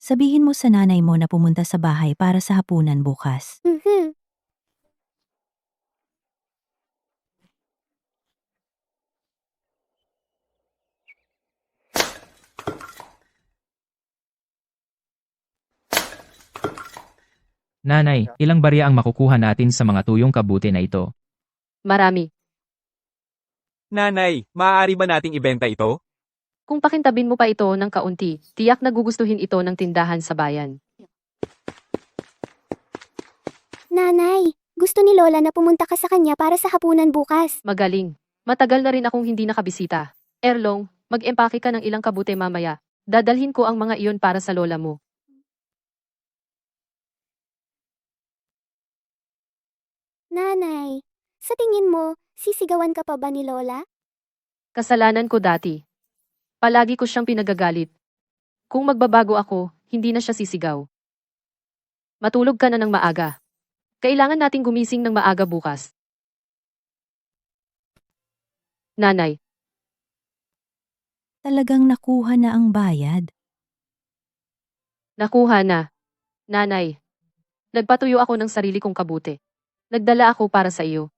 Sabihin mo sa nanay mo na pumunta sa bahay para sa hapunan bukas. Nanay, ilang barya ang makukuha natin sa mga tuyong kabuti na ito? Marami. Nanay, maaari ba nating ibenta ito? Kung pakintabin mo pa ito ng kaunti, tiyak nagugustuhin ito ng tindahan sa bayan. Nanay, gusto ni Lola na pumunta ka sa kanya para sa hapunan bukas. Magaling. Matagal na rin akong hindi nakabisita. Erlong, mag-empake ka ng ilang kabute mamaya. Dadalhin ko ang mga iyon para sa lola mo. Nanay, sa tingin mo, sisigawan ka pa ba ni Lola? Kasalanan ko dati. Palagi ko siyang pinagagalit. Kung magbabago ako, hindi na siya sisigaw. Matulog ka na ng maaga. Kailangan nating gumising ng maaga bukas. Nanay, Talagang nakuha na ang bayad. nakuha na. Nanay, nagpatuyo ako ng sarili kong kabute. Nagdala ako para sa iyo.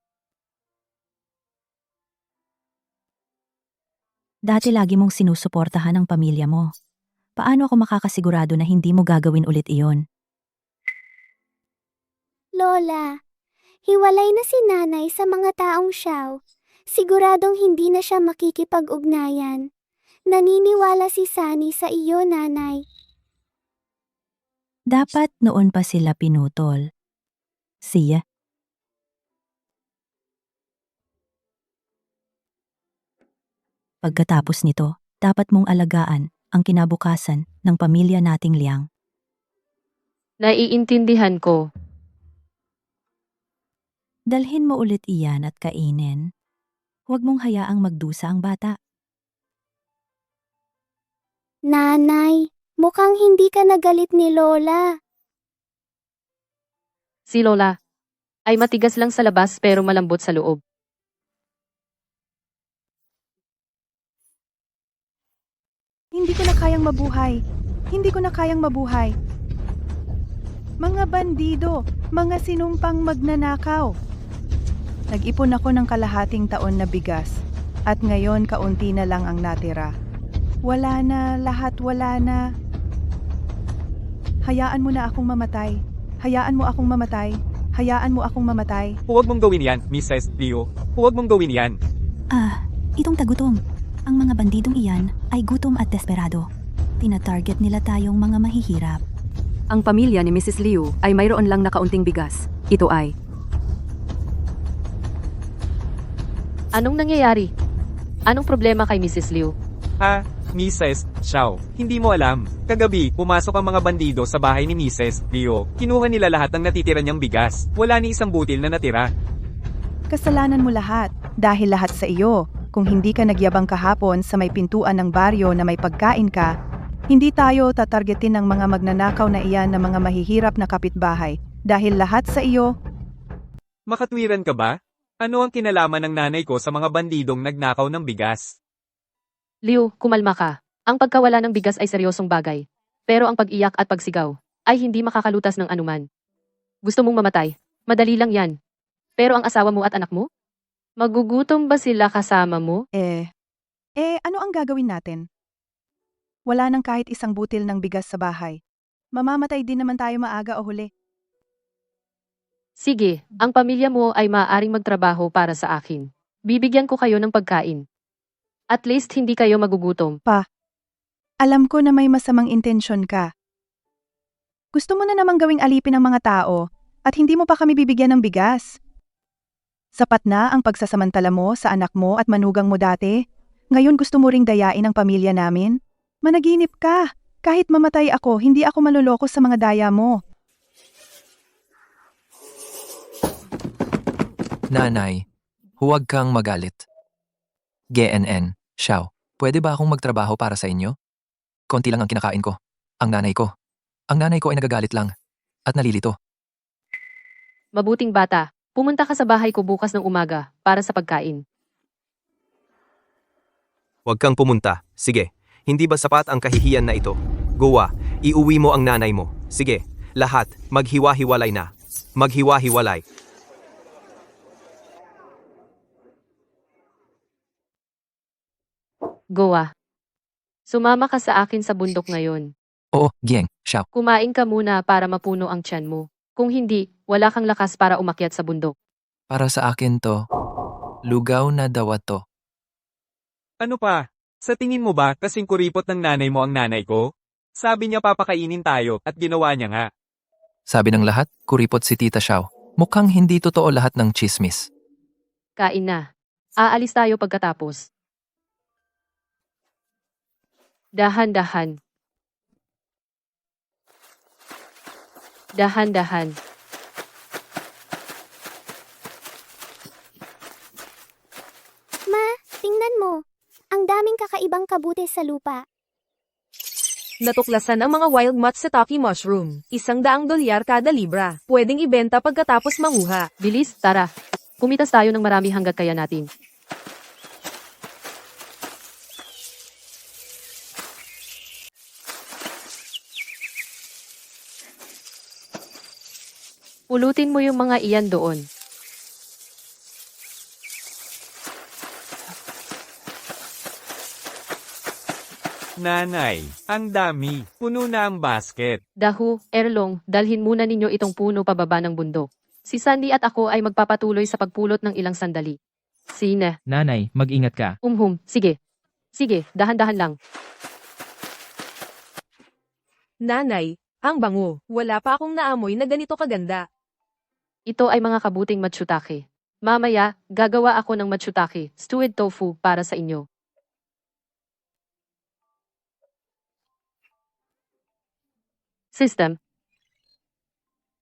Dati lagi mong sinusuportahan ang pamilya mo. Paano ako makakasigurado na hindi mo gagawin ulit iyon? Lola, hiwalay na si nanay sa mga taong Xiao. Siguradong hindi na siya makikipag-ugnayan. Naniniwala si Sunny sa iyo, nanay. Dapat noon pa sila pinutol. Siya. Pagkatapos nito, dapat mong alagaan ang kinabukasan ng pamilya nating Liang. Naiintindihan ko. Dalhin mo ulit iyan at kainin. Huwag mong hayaang magdusa ang bata. Nanay, mukhang hindi ka nagalit ni Lola. Si Lola ay matigas lang sa labas pero malambot sa loob. Hindi ko na kayang mabuhay. Hindi ko na kayang mabuhay. Mga bandido, mga sinumpang magnanakaw. Nag-ipon ako ng kalahating taon na bigas. At ngayon kaunti na lang ang natira. Wala na, lahat wala na. Hayaan mo na akong mamatay. Hayaan mo akong mamatay. Hayaan mo akong mamatay. Huwag mong gawin yan, Mrs. Leo. Huwag mong gawin yan. Itong tagutom. Ang mga bandidong iyan ay gutom at desperado. Tina-target nila tayong mga mahihirap. Ang pamilya ni Mrs. Liu ay mayroon lang na kaunting bigas. Ito ay. Anong nangyayari? Anong problema kay Mrs. Liu? Ha, Mrs. Xiao, hindi mo alam. Kagabi, pumasok ang mga bandido sa bahay ni Mrs. Leo. Kinuha nila lahat ng natitira niyang bigas. Wala ni isang butil na natira. Kasalanan mo lahat dahil lahat sa iyo. Kung hindi ka nagyabang kahapon sa may pintuan ng baryo na may pagkain ka, hindi tayo tatargetin ng mga magnanakaw na iyan na mga mahihirap na kapitbahay dahil lahat sa iyo. Makatwiran ka ba? Ano ang kinalaman ng nanay ko sa mga bandidong nagnakaw ng bigas? Liu, kumalma ka. Ang pagkawala ng bigas ay seryosong bagay. Pero ang pag-iyak at pagsigaw ay hindi makakalutas ng anuman. Gusto mong mamatay? Madali lang yan. Pero ang asawa mo at anak mo? Magugutom ba sila kasama mo? Ano ang gagawin natin? Wala nang kahit isang butil ng bigas sa bahay. Mamamatay din naman tayo maaga o huli. Sige, ang pamilya mo ay maaaring magtrabaho para sa akin. Bibigyan ko kayo ng pagkain. At least hindi kayo magugutom. Alam ko na may masamang intensyon ka. Gusto mo na namang gawing alipin ang mga tao at hindi mo pa kami bibigyan ng bigas. Sapat na ang pagsasamantala mo sa anak mo at manugang mo dati. Ngayon gusto mo ring dayain ang pamilya namin? Managinip ka! Kahit mamatay ako, hindi ako maluloko sa mga daya mo. Nanay, huwag kang magalit. GNN, Xiao, pwede ba akong magtrabaho para sa inyo? Konti lang ang kinakain ko. Ang nanay ko. Ang nanay ko ay nagagalit lang. At nalilito. Mabuting bata, pumunta ka sa bahay ko bukas ng umaga para sa pagkain. Huwag kang pumunta. Sige, hindi ba sapat ang kahihiyan na ito? Goa, iuwi mo ang nanay mo. Sige, lahat, maghiwa-hiwalay na. Maghiwa-hiwalay. Goa. Sumama ka sa akin sa bundok ngayon. Oo, Gieng, Xiao. Kumain ka muna para mapuno ang tiyan mo. Kung hindi, wala kang lakas para umakyat sa bundok. Para sa akin to. Lugaw na dawat to. Ano pa? Sa tingin mo ba kasing kuripot ng nanay mo ang nanay ko? Sabi niya papakainin tayo at ginawa niya nga. Sabi ng lahat, kuripot si Tita Xiao. Mukhang hindi totoo lahat ng chismis. Kain na. Aalis tayo pagkatapos. Dahan-dahan. Dahan-dahan. Ma, tingnan mo. Ang daming kakaibang kabute sa lupa. Natuklasan ang mga wild matsutake mushroom. $100 kada libra. Pwedeng ibenta pagkatapos manguha. Bilis, tara. Kumitas tayo ng marami hanggat kaya natin. Pulutin mo yung mga iyan doon. Nanay, ang dami. Puno na ang basket. Dahu, Erlong, dalhin muna ninyo itong puno pababa ng bundok. Si Sandy at ako ay magpapatuloy sa pagpulot ng ilang sandali. Sina. Nanay, mag-ingat ka. Sige. Sige, dahan-dahan lang. Nanay, ang bango. Wala pa akong naamoy na ganito kaganda. Ito ay mga kabuting matsutake. Mamaya, gagawa ako ng matsutake, stewed tofu, para sa inyo. System.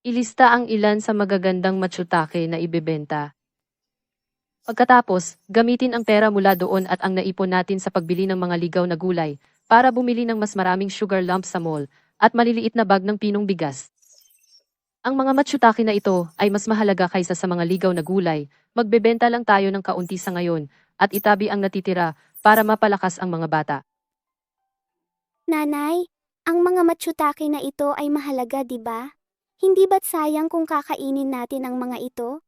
Ilista ang ilan sa magagandang matsutake na ibebenta. Pagkatapos, gamitin ang pera mula doon at ang naipon natin sa pagbili ng mga ligaw na gulay para bumili ng mas maraming sugar lumps sa mall at maliliit na bag ng pinong bigas. Ang mga matsutake na ito ay mas mahalaga kaysa sa mga ligaw na gulay. Magbebenta lang tayo ng kaunti sa ngayon at itabi ang natitira para mapalakas ang mga bata. Nanay, ang mga matsutake na ito ay mahalaga, di ba? Hindi ba't sayang kung kakainin natin ang mga ito?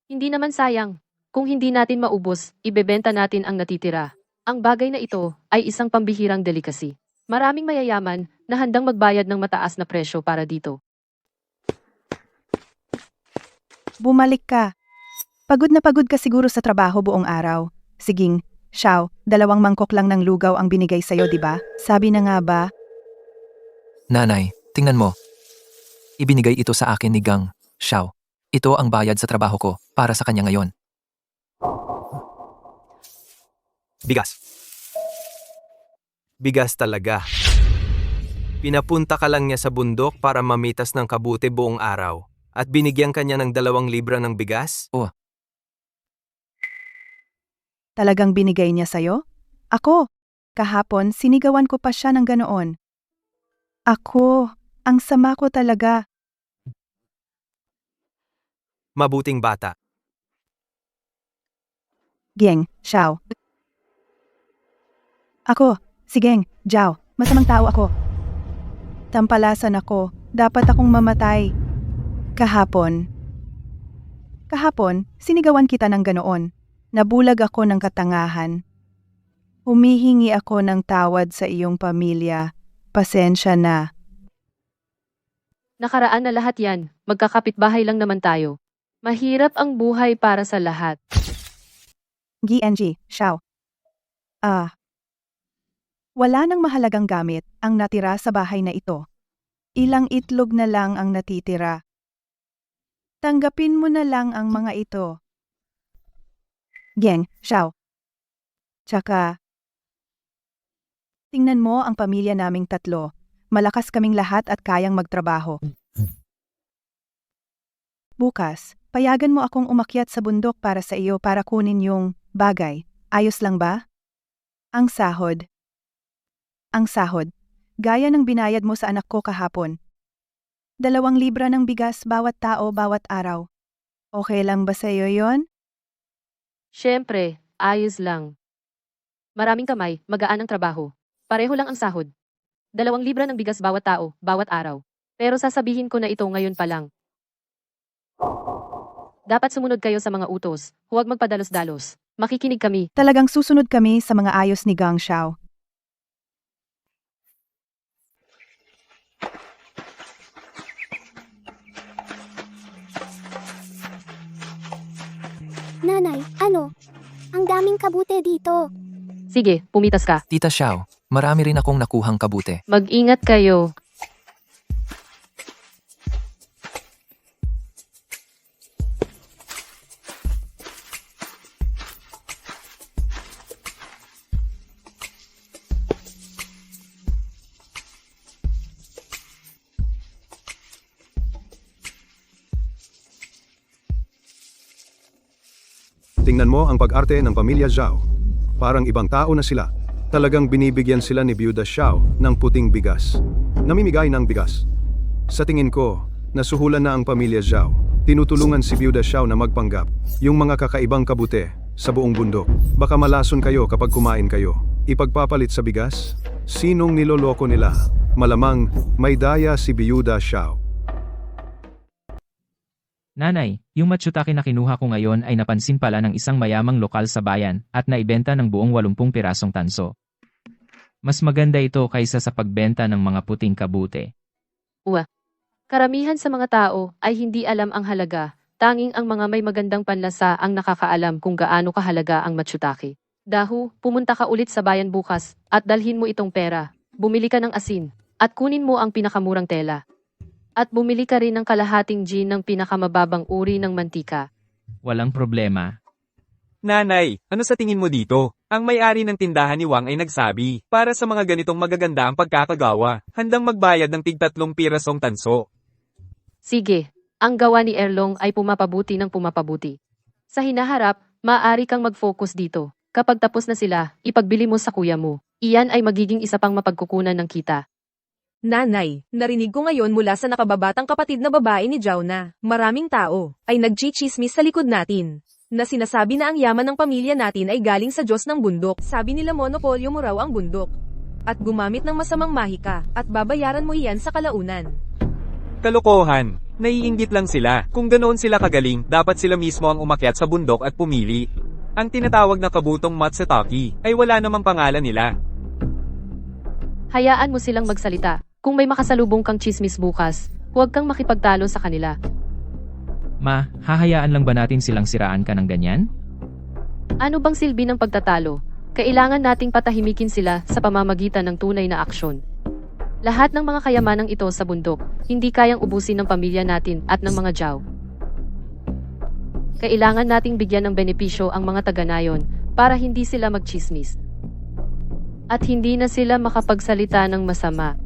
Hindi naman sayang. Kung hindi natin maubos, ibebenta natin ang natitira. Ang bagay na ito ay isang pambihirang delicacy. Maraming mayayaman na handang magbayad ng mataas na presyo para dito. Bumalik ka. Pagod na pagod ka siguro sa trabaho buong araw. Siging, Xiao, 2 mangkok lang ng lugaw ang binigay sa'yo, di ba? Sabi na nga ba? Nanay, tingnan mo. Ibinigay ito sa akin ni Gang, Xiao. Ito ang bayad sa trabaho ko para sa kanya ngayon. Bigas. Bigas talaga. Pinapunta ka lang niya sa bundok para mamitas ng kabute buong araw. At binigyan kanya ng 2 libra ng bigas? Talagang binigay niya sa'yo? Ako, kahapon sinigawan ko pa siya ng ganoon. Ako, ang sama ko talaga. Mabuting bata. Gieng, Xiao. Ako, si Gieng, Jiao, masamang tao ako. Tampalasan ako, dapat akong mamatay. Kahapon, sinigawan kita ng ganoon. Nabulag ako ng katangahan. Humihingi ako ng tawad sa iyong pamilya. Pasensya na. Nakaraan na lahat yan. Magkakapitbahay lang naman tayo. Mahirap ang buhay para sa lahat. GNG, Xiao. Wala nang mahalagang gamit ang natira sa bahay na ito. Ilang itlog na lang ang natitira. Tanggapin mo na lang ang mga ito. Geng, Xiao. Tsaka, tingnan mo ang pamilya naming tatlo. Malakas kaming lahat at kayang magtrabaho. Bukas, payagan mo akong umakyat sa bundok para sa iyo para kunin yung bagay. Ayos lang ba? Ang sahod. Ang sahod. Gaya ng binayad mo sa anak ko kahapon. 2 libra ng bigas bawat tao bawat araw. Okay lang ba sa iyo yon? Siyempre, ayos lang. Maraming kamay, magaan ang trabaho. Pareho lang ang sahod. 2 libra ng bigas bawat tao, bawat araw. Pero sasabihin ko na ito ngayon pa lang. Dapat sumunod kayo sa mga utos, huwag magpadalos-dalos. Makikinig kami. Talagang susunod kami sa mga ayos ni Gang Xiao. Nanay, ano? Ang daming kabute dito. Sige, pumitas ka. Tita Xiao, marami rin akong nakuhang kabute. Mag-ingat kayo. Tingnan mo ang pag-arte ng pamilya Zhao. Parang ibang tao na sila. Talagang binibigyan sila ni Byuda Xiao ng puting bigas. Namimigay ng bigas. Sa tingin ko, nasuhulan na ang pamilya Zhao. Tinutulungan si Byuda Xiao na magpanggap. Yung mga kakaibang kabute sa buong bundok. Baka malason kayo kapag kumain kayo. Ipagpapalit sa bigas? Sinong niloloko nila? Malamang may daya si Byuda Xiao. Nanay, yung matsutake na kinuha ko ngayon ay napansin pala ng isang mayamang lokal sa bayan at naibenta ng buong 80 pirasong tanso. Mas maganda ito kaysa sa pagbenta ng mga puting kabute. Karamihan sa mga tao ay hindi alam ang halaga. Tanging ang mga may magandang panlasa ang nakakaalam kung gaano kahalaga ang matsutake. Dahu, pumunta ka ulit sa bayan bukas at dalhin mo itong pera. Bumili ka ng asin at kunin mo ang pinakamurang tela. At bumili ka rin ng kalahating gin ng pinakamababang uri ng mantika. Walang problema. Nanay, ano sa tingin mo dito? Ang may-ari ng tindahan ni Wang ay nagsabi, para sa mga ganitong magaganda ang pagkakagawa, handang magbayad ng tig-3 pirasong tanso. Sige, ang gawa ni Erlong ay pumapabuti ng pumapabuti. Sa hinaharap, maaari kang mag-focus dito. Kapag tapos na sila, ipagbili mo sa kuya mo. Iyan ay magiging isa pang mapagkukunan ng kita. Nanay, narinig ko ngayon mula sa nakababatang kapatid na babae ni Zhao na maraming tao ay nagchichismis sa likod natin. Na sinasabi na ang yaman ng pamilya natin ay galing sa Diyos ng bundok. Sabi nila monopolyo mo raw ang bundok. At gumamit ng masamang mahika at babayaran mo iyan sa kalaunan. Kalokohan, naiinggit lang sila. Kung ganoon sila kagaling, dapat sila mismo ang umakyat sa bundok at pumili. Ang tinatawag na kabutong matsutake ay wala namang pangalan nila. Hayaan mo silang magsalita. Kung may makasalubong kang chismis bukas, huwag kang makipagtalo sa kanila. Ma, hahayaan lang ba natin silang siraan ka ng ganyan? Ano bang silbi ng pagtatalo? Kailangan nating patahimikin sila sa pamamagitan ng tunay na aksyon. Lahat ng mga kayamanang ito sa bundok, hindi kayang ubusin ng pamilya natin at ng mga Zhao. Kailangan nating bigyan ng benepisyo ang mga taga-nayon para hindi sila magchismis. At hindi na sila makapagsalita ng masama.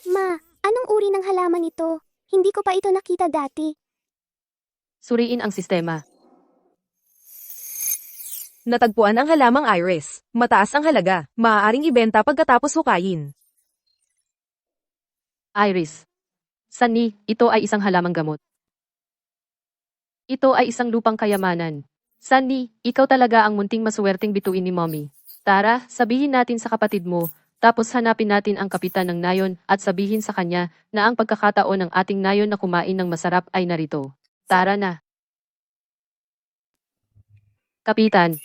Ma, anong uri ng halaman ito? Hindi ko pa ito nakita dati. Suriin ang sistema. Natagpuan ang halamang iris. Mataas ang halaga. Maaaring ibenta pagkatapos hukayin. Iris. Sani, ito ay isang halamang gamot. Ito ay isang lupang kayamanan. Sani, ikaw talaga ang munting masuwerteng bituin ni Mommy. Tara, sabihin natin sa kapatid mo, tapos hanapin natin ang kapitan ng nayon at sabihin sa kanya na ang pagkakataon ng ating nayon na kumain ng masarap ay narito. Tara na. Kapitan.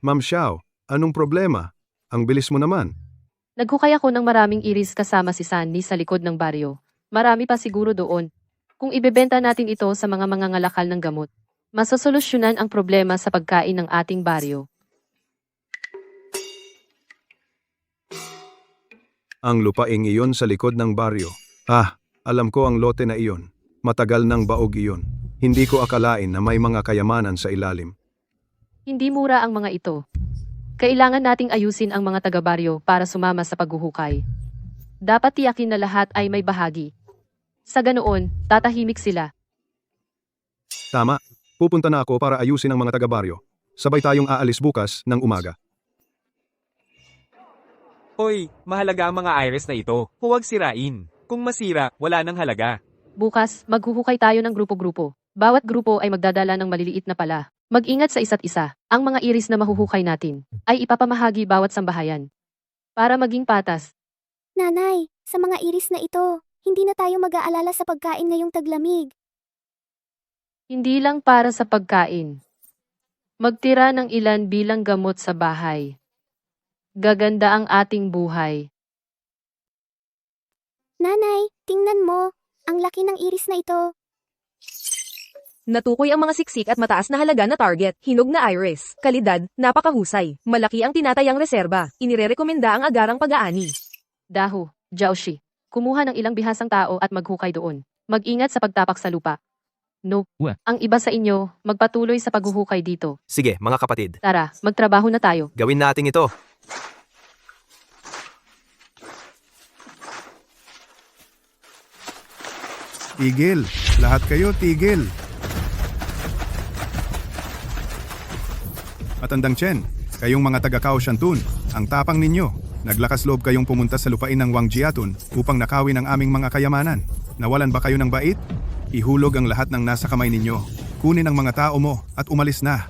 Ma'am Xiao, anong problema? Ang bilis mo naman. Naghukay ako ng maraming iris kasama si Sunny sa likod ng baryo. Marami pa siguro doon. Kung ibebenta natin ito sa mga mangangalakal ng gamot, masosolusyonan ang problema sa pagkain ng ating baryo. Ang lupaing iyon sa likod ng baryo. Alam ko ang lote na iyon. Matagal ng baog iyon. Hindi ko akalain na may mga kayamanan sa ilalim. Hindi mura ang mga ito. Kailangan nating ayusin ang mga taga-baryo para sumama sa paghuhukay. Dapat tiyakin na lahat ay may bahagi. Sa ganoon, tatahimik sila. Tama, pupunta na ako para ayusin ang mga taga-baryo. Sabay tayong aalis bukas ng umaga. Hoy, mahalaga ang mga iris na ito. Huwag sirain. Kung masira, wala nang halaga. Bukas, maghuhukay tayo ng grupo-grupo. Bawat grupo ay magdadala ng maliliit na pala. Mag-ingat sa isa't isa. Ang mga iris na mahuhukay natin ay ipapamahagi bawat sambahayan. Para maging patas. Nanay, sa mga iris na ito, hindi na tayo mag-aalala sa pagkain ngayong taglamig. Hindi lang para sa pagkain. Magtira ng ilan bilang gamot sa bahay. Gaganda ang ating buhay. Nanay, tingnan mo. Ang laki ng iris na ito. Natukoy ang mga siksik at mataas na halaga na target, hinog na iris, kalidad, napakahusay, malaki ang tinatayang reserba, inirerekomenda ang agarang pag-aani. Daho, Jiaoshi, kumuha ng ilang bihasang tao at maghukay doon. Mag-ingat sa pagtapak sa lupa. No, ang iba sa inyo, magpatuloy sa paghuhukay dito. Sige, mga kapatid. Tara, magtrabaho na tayo. Gawin natin ito. Tigil! Lahat kayo tigil! Matandang Chen, kayong mga taga-Kao Shantun, ang tapang ninyo. Naglakas loob kayong pumunta sa lupain ng Wang Jiatun upang nakawin ang aming mga kayamanan. Nawalan ba kayo ng bait? Ihulog ang lahat ng nasa kamay ninyo. Kunin ang mga tao mo at umalis na.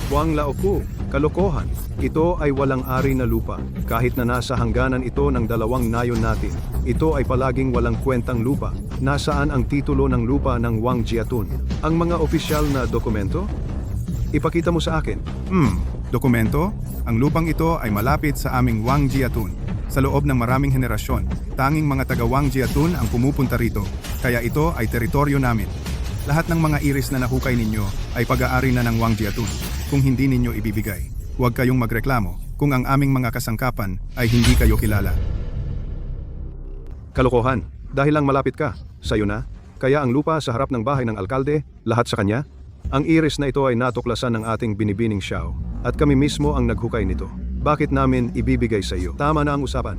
Wang Laoku, kalokohan. Ito ay walang ari na lupa. Kahit na nasa hangganan ito ng 2 nayon natin, ito ay palaging walang kwentang lupa. Nasaan ang titulo ng lupa ng Wang Jiatun? Ang mga opisyal na dokumento? Ipakita mo sa akin. Dokumento? Ang lupang ito ay malapit sa aming Wang Jiatun. Sa loob ng maraming henerasyon, tanging mga taga Wang Jiatun ang pumupunta rito, kaya ito ay teritoryo namin. Lahat ng mga iris na nahukay ninyo ay pag-aari na ng Wang Jiatun. Kung hindi ninyo ibibigay, huwag kayong magreklamo kung ang aming mga kasangkapan ay hindi kayo kilala. Kalokohan, dahil lang malapit ka, sayo na, kaya ang lupa sa harap ng bahay ng alkalde, lahat sa kanya? Ang iris na ito ay natuklasan ng ating binibining Xiao, at kami mismo ang naghukay nito. Bakit namin ibibigay sa iyo? Tama na ang usapan.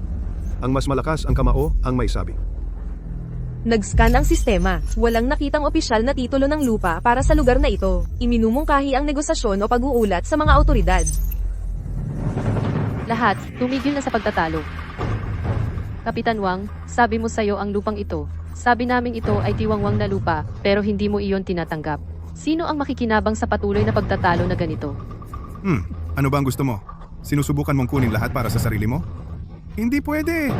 Ang mas malakas ang kamao ang may sabi. Nag-scan ang sistema. Walang nakitang opisyal na titulo ng lupa para sa lugar na ito. Iminumungkahi ang negosasyon o pag-uulat sa mga autoridad. Lahat, tumigil na sa pagtatalo. Kapitan Wang, sabi mo sa'yo ang lupang ito. Sabi namin ito ay tiwangwang na lupa, pero hindi mo iyon tinatanggap. Sino ang makikinabang sa patuloy na pagtatalo na ganito? Ano ba ang gusto mo? Sinusubukan mong kunin lahat para sa sarili mo? Hindi pwede!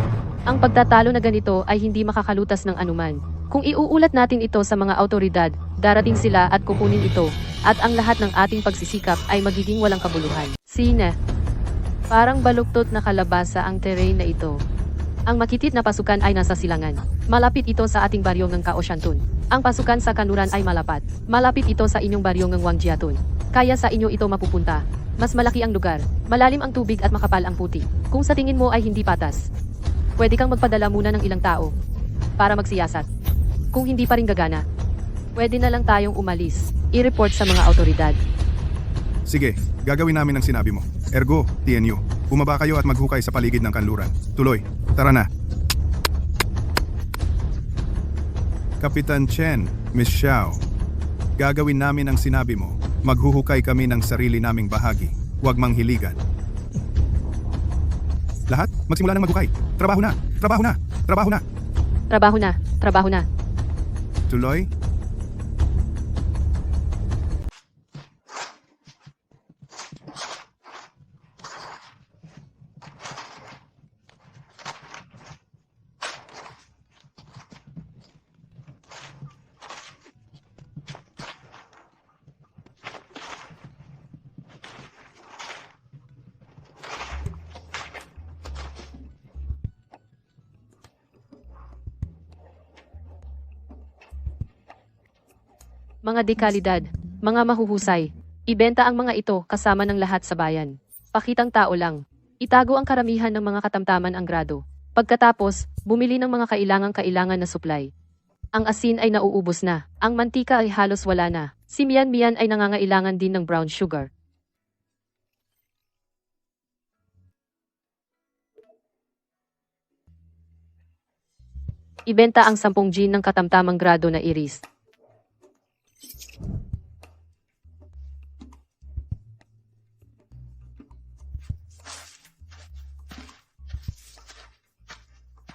Ang pagtatalo na ganito ay hindi makakalutas ng anuman. Kung iuulat natin ito sa mga autoridad, darating sila at kukunin ito, at ang lahat ng ating pagsisikap ay magiging walang kabuluhan. Sina? Parang baluktot na kalabasa ang terrain na ito. Ang makitit na pasukan ay nasa silangan. Malapit ito sa ating baryo ng Kao Shantun. Ang pasukan sa kanluran ay malapat. Malapit ito sa inyong baryo ng Wang Jiatun. Kaya sa inyo ito mapupunta. Mas malaki ang lugar, malalim ang tubig at makapal ang putik. Kung sa tingin mo ay hindi patas, pwede kang magpadala muna ng ilang tao para magsiyasat. Kung hindi pa rin gagana, pwede na lang tayong umalis. I-report sa mga autoridad. Sige, gagawin namin ang sinabi mo. Ergo, TNU, bumaba kayo at maghukay sa paligid ng kanluran. Tuloy, tara na. Kapitan Chen, Miss Xiao, gagawin namin ang sinabi mo. Maghuhukay kami ng sarili naming bahagi. Huwag manghiligan. Lahat, magsimula ng maghukay. Trabaho na! Trabaho na! Trabaho na! Trabaho na! Trabaho na! Tuloy. Mga dekalidad, mga mahuhusay, ibenta ang mga ito kasama ng lahat sa bayan. Pakitang tao lang. Itago ang karamihan ng mga katamtaman ang grado. Pagkatapos, bumili ng mga kailangan na supply. Ang asin ay nauubos na, ang mantika ay halos wala na, si Mian Mian ay nangangailangan din ng brown sugar. Ibenta ang 10 gin ng katamtamang grado na iris.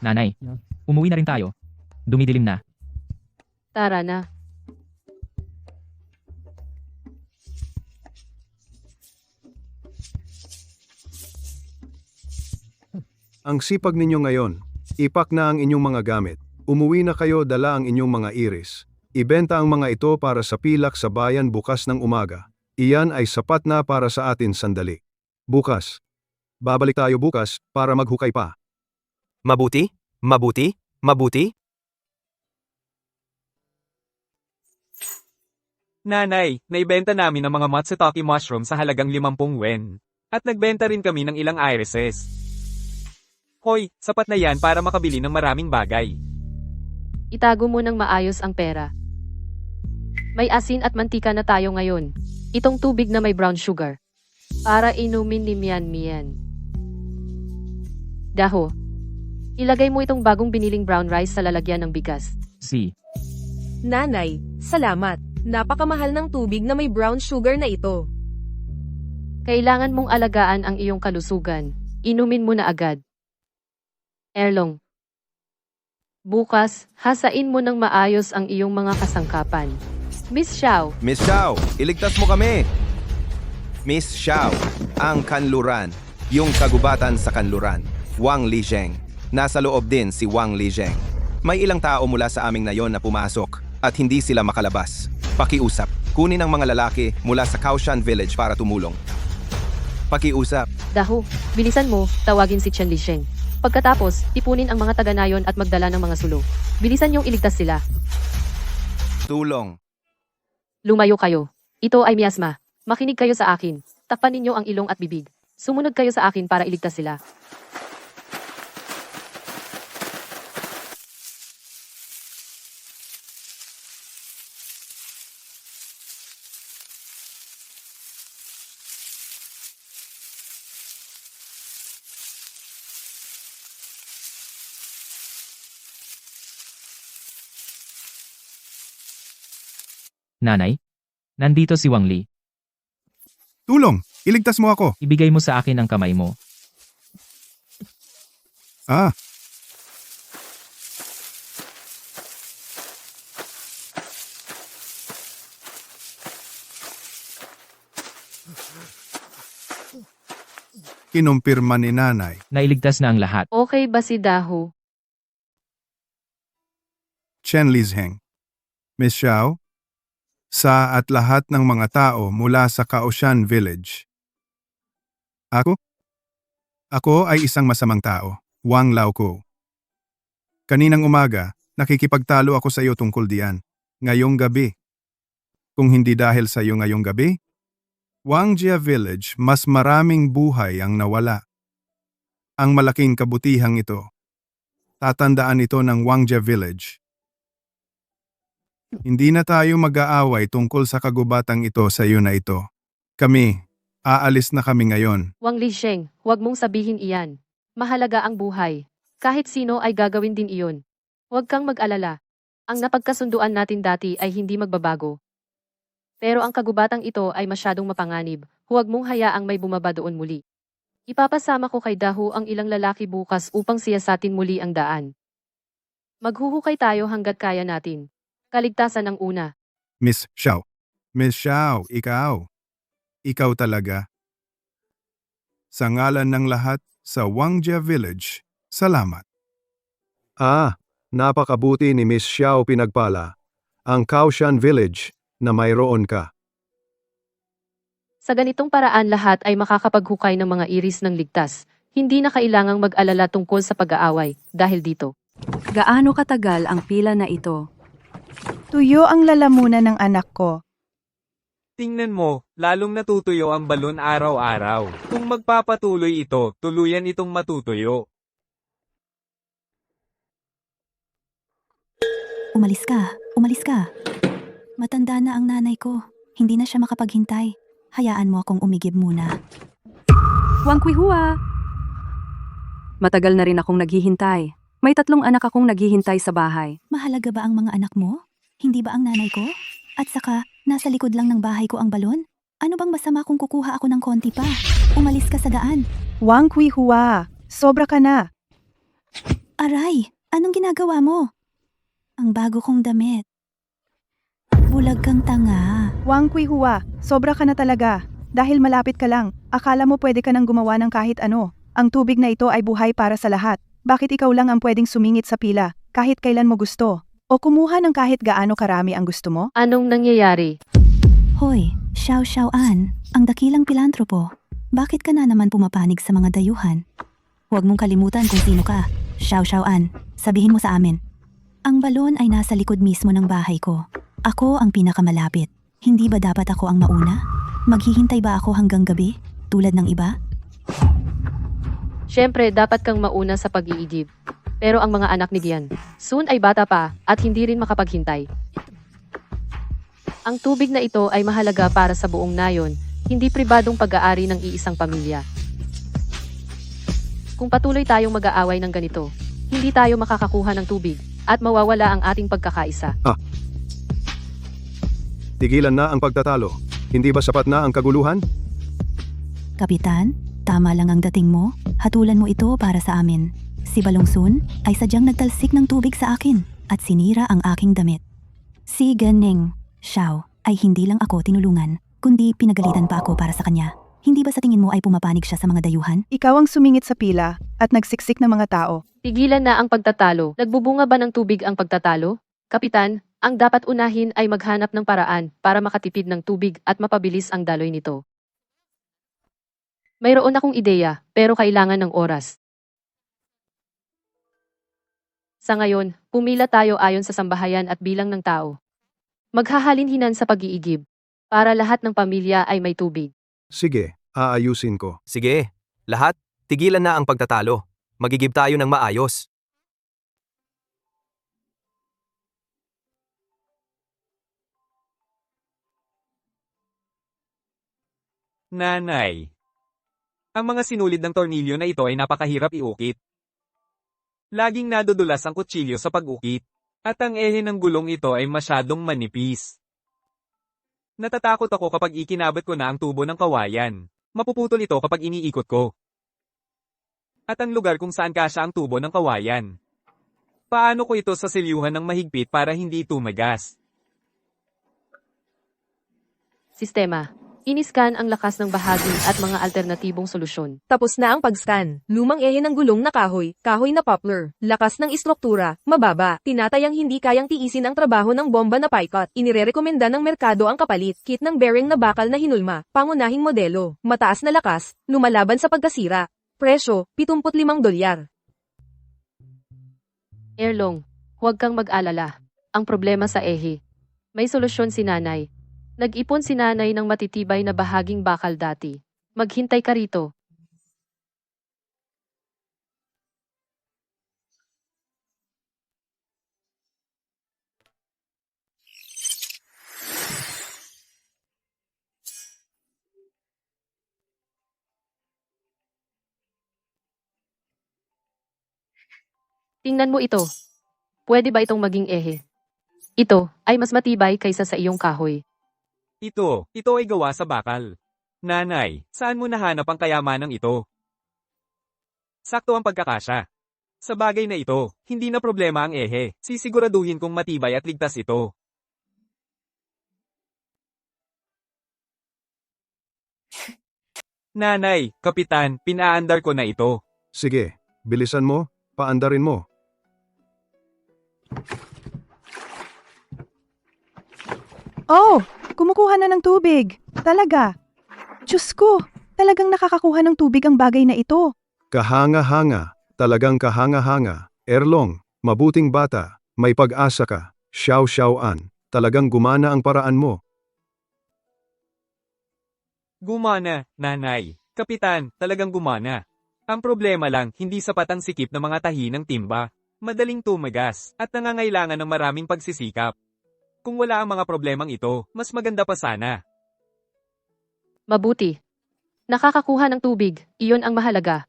Nanay, umuwi na rin tayo. Dumidilim na. Tara na. Ang sipag ninyo ngayon. Ipak na ang inyong mga gamit. Umuwi na kayo, dala ang inyong mga iris. Ibenta ang mga ito para sa pilak sa bayan bukas ng umaga. Iyan ay sapat na para sa atin sandali. Bukas. Babalik tayo bukas para maghukay pa. Mabuti? Mabuti? Mabuti? Nanay, naibenta namin ang mga matsutake mushroom sa halagang 50 yen. At nagbenta rin kami ng ilang irises. Hoy, sapat na yan para makabili ng maraming bagay. Itago mo ng maayos ang pera. May asin at mantika na tayo ngayon. Itong tubig na may brown sugar. Para inumin ni Mian Mian. Daho. Ilagay mo itong bagong biniling brown rice sa lalagyan ng bigas. Si. Nanay, salamat. Napakamahal ng tubig na may brown sugar na ito. Kailangan mong alagaan ang iyong kalusugan. Inumin mo na agad. Erlong. Bukas, hasain mo ng maayos ang iyong mga kasangkapan. Miss Xiao, Miss Xiao, iligtas mo kami! Miss Xiao, ang kanluran. Yung kagubatan sa kanluran. Wang Lizheng. Nasa loob din si Wang Lizheng. May ilang tao mula sa aming nayon na pumasok at hindi sila makalabas. Pakiusap. Kunin ang mga lalaki mula sa Kaoshan Village para tumulong. Pakiusap. Daho, bilisan mo, tawagin si Chen Lisheng. Pagkatapos, ipunin ang mga taga-nayon at magdala ng mga sulo. Bilisan niyong iligtas sila. Tulong. Lumayo kayo. Ito ay miasma. Makinig kayo sa akin. Takpan ninyo ang ilong at bibig. Sumunod kayo sa akin para iligtas sila. Nanay? Nandito si Wang Li. Tulong! Iligtas mo ako! Ibigay mo sa akin ang kamay mo. Ah! Kinumpirma ni nanay. Nailigtas na ang lahat. Okay ba si Daho? Chen Lizheng. Miss Xiao, sa at lahat ng mga tao mula sa Kaoshan Village. Ako? Ako ay isang masamang tao, Wang Laoko. Kaninang umaga, nakikipagtalo ako sa iyo tungkol diyan. Ngayong gabi. Kung hindi dahil sa iyo ngayong gabi, Wangjia Village mas maraming buhay ang nawala. Ang malaking kabutihang ito. Tatandaan ito ng Wangjia Village. Hindi na tayo mag-aaway tungkol sa kagubatang ito sa iyo na ito. Kami, aalis na kami ngayon. Wang Lisheng, huwag mong sabihin iyan. Mahalaga ang buhay. Kahit sino ay gagawin din iyon. Huwag kang mag-alala. Ang napagkasunduan natin dati ay hindi magbabago. Pero ang kagubatang ito ay masyadong mapanganib. Huwag mong hayaang may bumaba doon muli. Ipapasama ko kay Daho ang ilang lalaki bukas upang siyasatin muli ang daan. Maghuhukay tayo hanggat kaya natin. Kaligtasan ang una. Miss Xiao. Miss Xiao, ikaw. Ikaw talaga. Sa ngalan ng lahat sa Wangjia Village, salamat. Ah, napakabuti ni Miss Xiao pinagpala. Ang Kaoshan Village na mayroon ka. Sa ganitong paraan lahat ay makakapaghukay ng mga iris ng ligtas. Hindi na kailangang mag-alala tungkol sa pag-aaway dahil dito. Gaano katagal ang pila na ito? Tuyo ang lalamunan ng anak ko. Tingnan mo, lalong natutuyo ang balon araw-araw. Kung magpapatuloy ito, tuluyan itong matutuyo. Umalis ka, umalis ka. Matanda na ang nanay ko. Hindi na siya makapaghintay. Hayaan mo akong umigib muna. Wang Kuihua! Matagal na rin akong naghihintay. May 3 anak akong naghihintay sa bahay. Mahalaga ba ang mga anak mo? Hindi ba ang nanay ko? At saka, nasa likod lang ng bahay ko ang balon? Ano bang masama kung kukuha ako ng konti pa? Umalis ka sa daan. Wang Kuihua, sobra ka na. Aray, anong ginagawa mo? Ang bago kong damit. Bulag kang tanga. Wang Kuihua, sobra ka na talaga. Dahil malapit ka lang, akala mo pwede ka nang gumawa ng kahit ano. Ang tubig na ito ay buhay para sa lahat. Bakit ikaw lang ang pwedeng sumingit sa pila, kahit kailan mo gusto? O kumuha ng kahit gaano karami ang gusto mo? Anong nangyayari? Hoy, Xiao Xiaoan, ang dakilang pilantropo. Bakit ka na naman pumapanig sa mga dayuhan? Huwag mong kalimutan kung sino ka. Xiao Xiaoan, sabihin mo sa amin. Ang balon ay nasa likod mismo ng bahay ko. Ako ang pinakamalapit. Hindi ba dapat ako ang mauna? Maghihintay ba ako hanggang gabi, tulad ng iba? Siyempre, dapat kang mauna sa pag-iigib. Pero ang mga anak ni Gian, soon ay bata pa at hindi rin makapaghintay. Ang tubig na ito ay mahalaga para sa buong nayon, hindi pribadong pag-aari ng iisang pamilya. Kung patuloy tayong mag-aaway ng ganito, hindi tayo makakakuha ng tubig at mawawala ang ating pagkakaisa. Tigilan na ang pagtatalo. Hindi ba sapat na ang kaguluhan? Kapitan, tama lang ang dating mo. Hatulan mo ito para sa amin. Si Balongsun ay sadyang nagtalsik ng tubig sa akin at sinira ang aking damit. Si Genning Xiao ay hindi lang ako tinulungan, kundi pinagalitan pa ako para sa kanya. Hindi ba sa tingin mo ay pumapanig siya sa mga dayuhan? Ikaw ang sumingit sa pila at nagsiksik ng mga tao. Tigilan na ang pagtatalo. Nagbubunga ba ng tubig ang pagtatalo? Kapitan, ang dapat unahin ay maghanap ng paraan para makatipid ng tubig at mapabilis ang daloy nito. Mayroon akong ideya, pero kailangan ng oras. Sa ngayon, pumila tayo ayon sa sambahayan at bilang ng tao. Maghahalin-hinan sa pag-iigib, para lahat ng pamilya ay may tubig. Sige, aayusin ko. Sige, lahat, tigilan na ang pagtatalo. Magigib tayo ng maayos. Nanay. Ang mga sinulid ng tornilyo na ito ay napakahirap iukit. Laging nadudulas ang kutsilyo sa pag-ukit. At ang ehe ng gulong ito ay masyadong manipis. Natatakot ako kapag ikinabit ko na ang tubo ng kawayan. Mapuputol ito kapag iniikot ko. At ang lugar kung saan kasya ang tubo ng kawayan. Paano ko ito sasilyuhan ng mahigpit para hindi tumagas? Sistema. Iniskan ang lakas ng bahagi at mga alternatibong solusyon. Tapos na ang pag-scan. Lumang ehe ng gulong na kahoy, kahoy na poplar. Lakas ng istruktura, mababa. Tinatayang hindi kayang tiisin ang trabaho ng bomba na picot. Inirerekomenda ng merkado ang kapalit, kit ng bearing na bakal na hinulma, pangunahing modelo. Mataas na lakas, lumalaban sa pagkasira. Presyo, $75. Erlong, huwag kang mag-alala. Ang problema sa ehe. May solusyon si nanay. Nag-ipon si nanay ng matitibay na bahaging bakal dati. Maghintay ka rito. Tingnan mo ito. Pwede ba itong maging ehe? Ito ay mas matibay kaysa sa iyong kahoy. Ito ay gawa sa bakal. Nanay, saan mo nahanap ang kayamanang ito? Sakto ang pagkakasya. Sa bagay na ito, hindi na problema ang ehe. Sisiguraduhin kong matibay at ligtas ito. Nanay, kapitan, pinaandar ko na ito. Sige, bilisan mo, paandarin mo. Oh, kumukuha na ng tubig. Talaga. Diyos ko, talagang nakakakuha ng tubig ang bagay na ito. Kahanga-hanga, talagang kahanga-hanga. Erlong, mabuting bata, may pag-asa ka. Xiao Xiaoan, talagang gumana ang paraan mo. Gumana, nanay. Kapitan, talagang gumana. Ang problema lang, hindi sapat ang sikip ng mga tahi ng timba. madaling tumagas, at nangangailangan ng maraming pagsisikap. Kung wala ang mga problemang ito, mas maganda pa sana. Mabuti. Nakakakuha ng tubig, iyon ang mahalaga.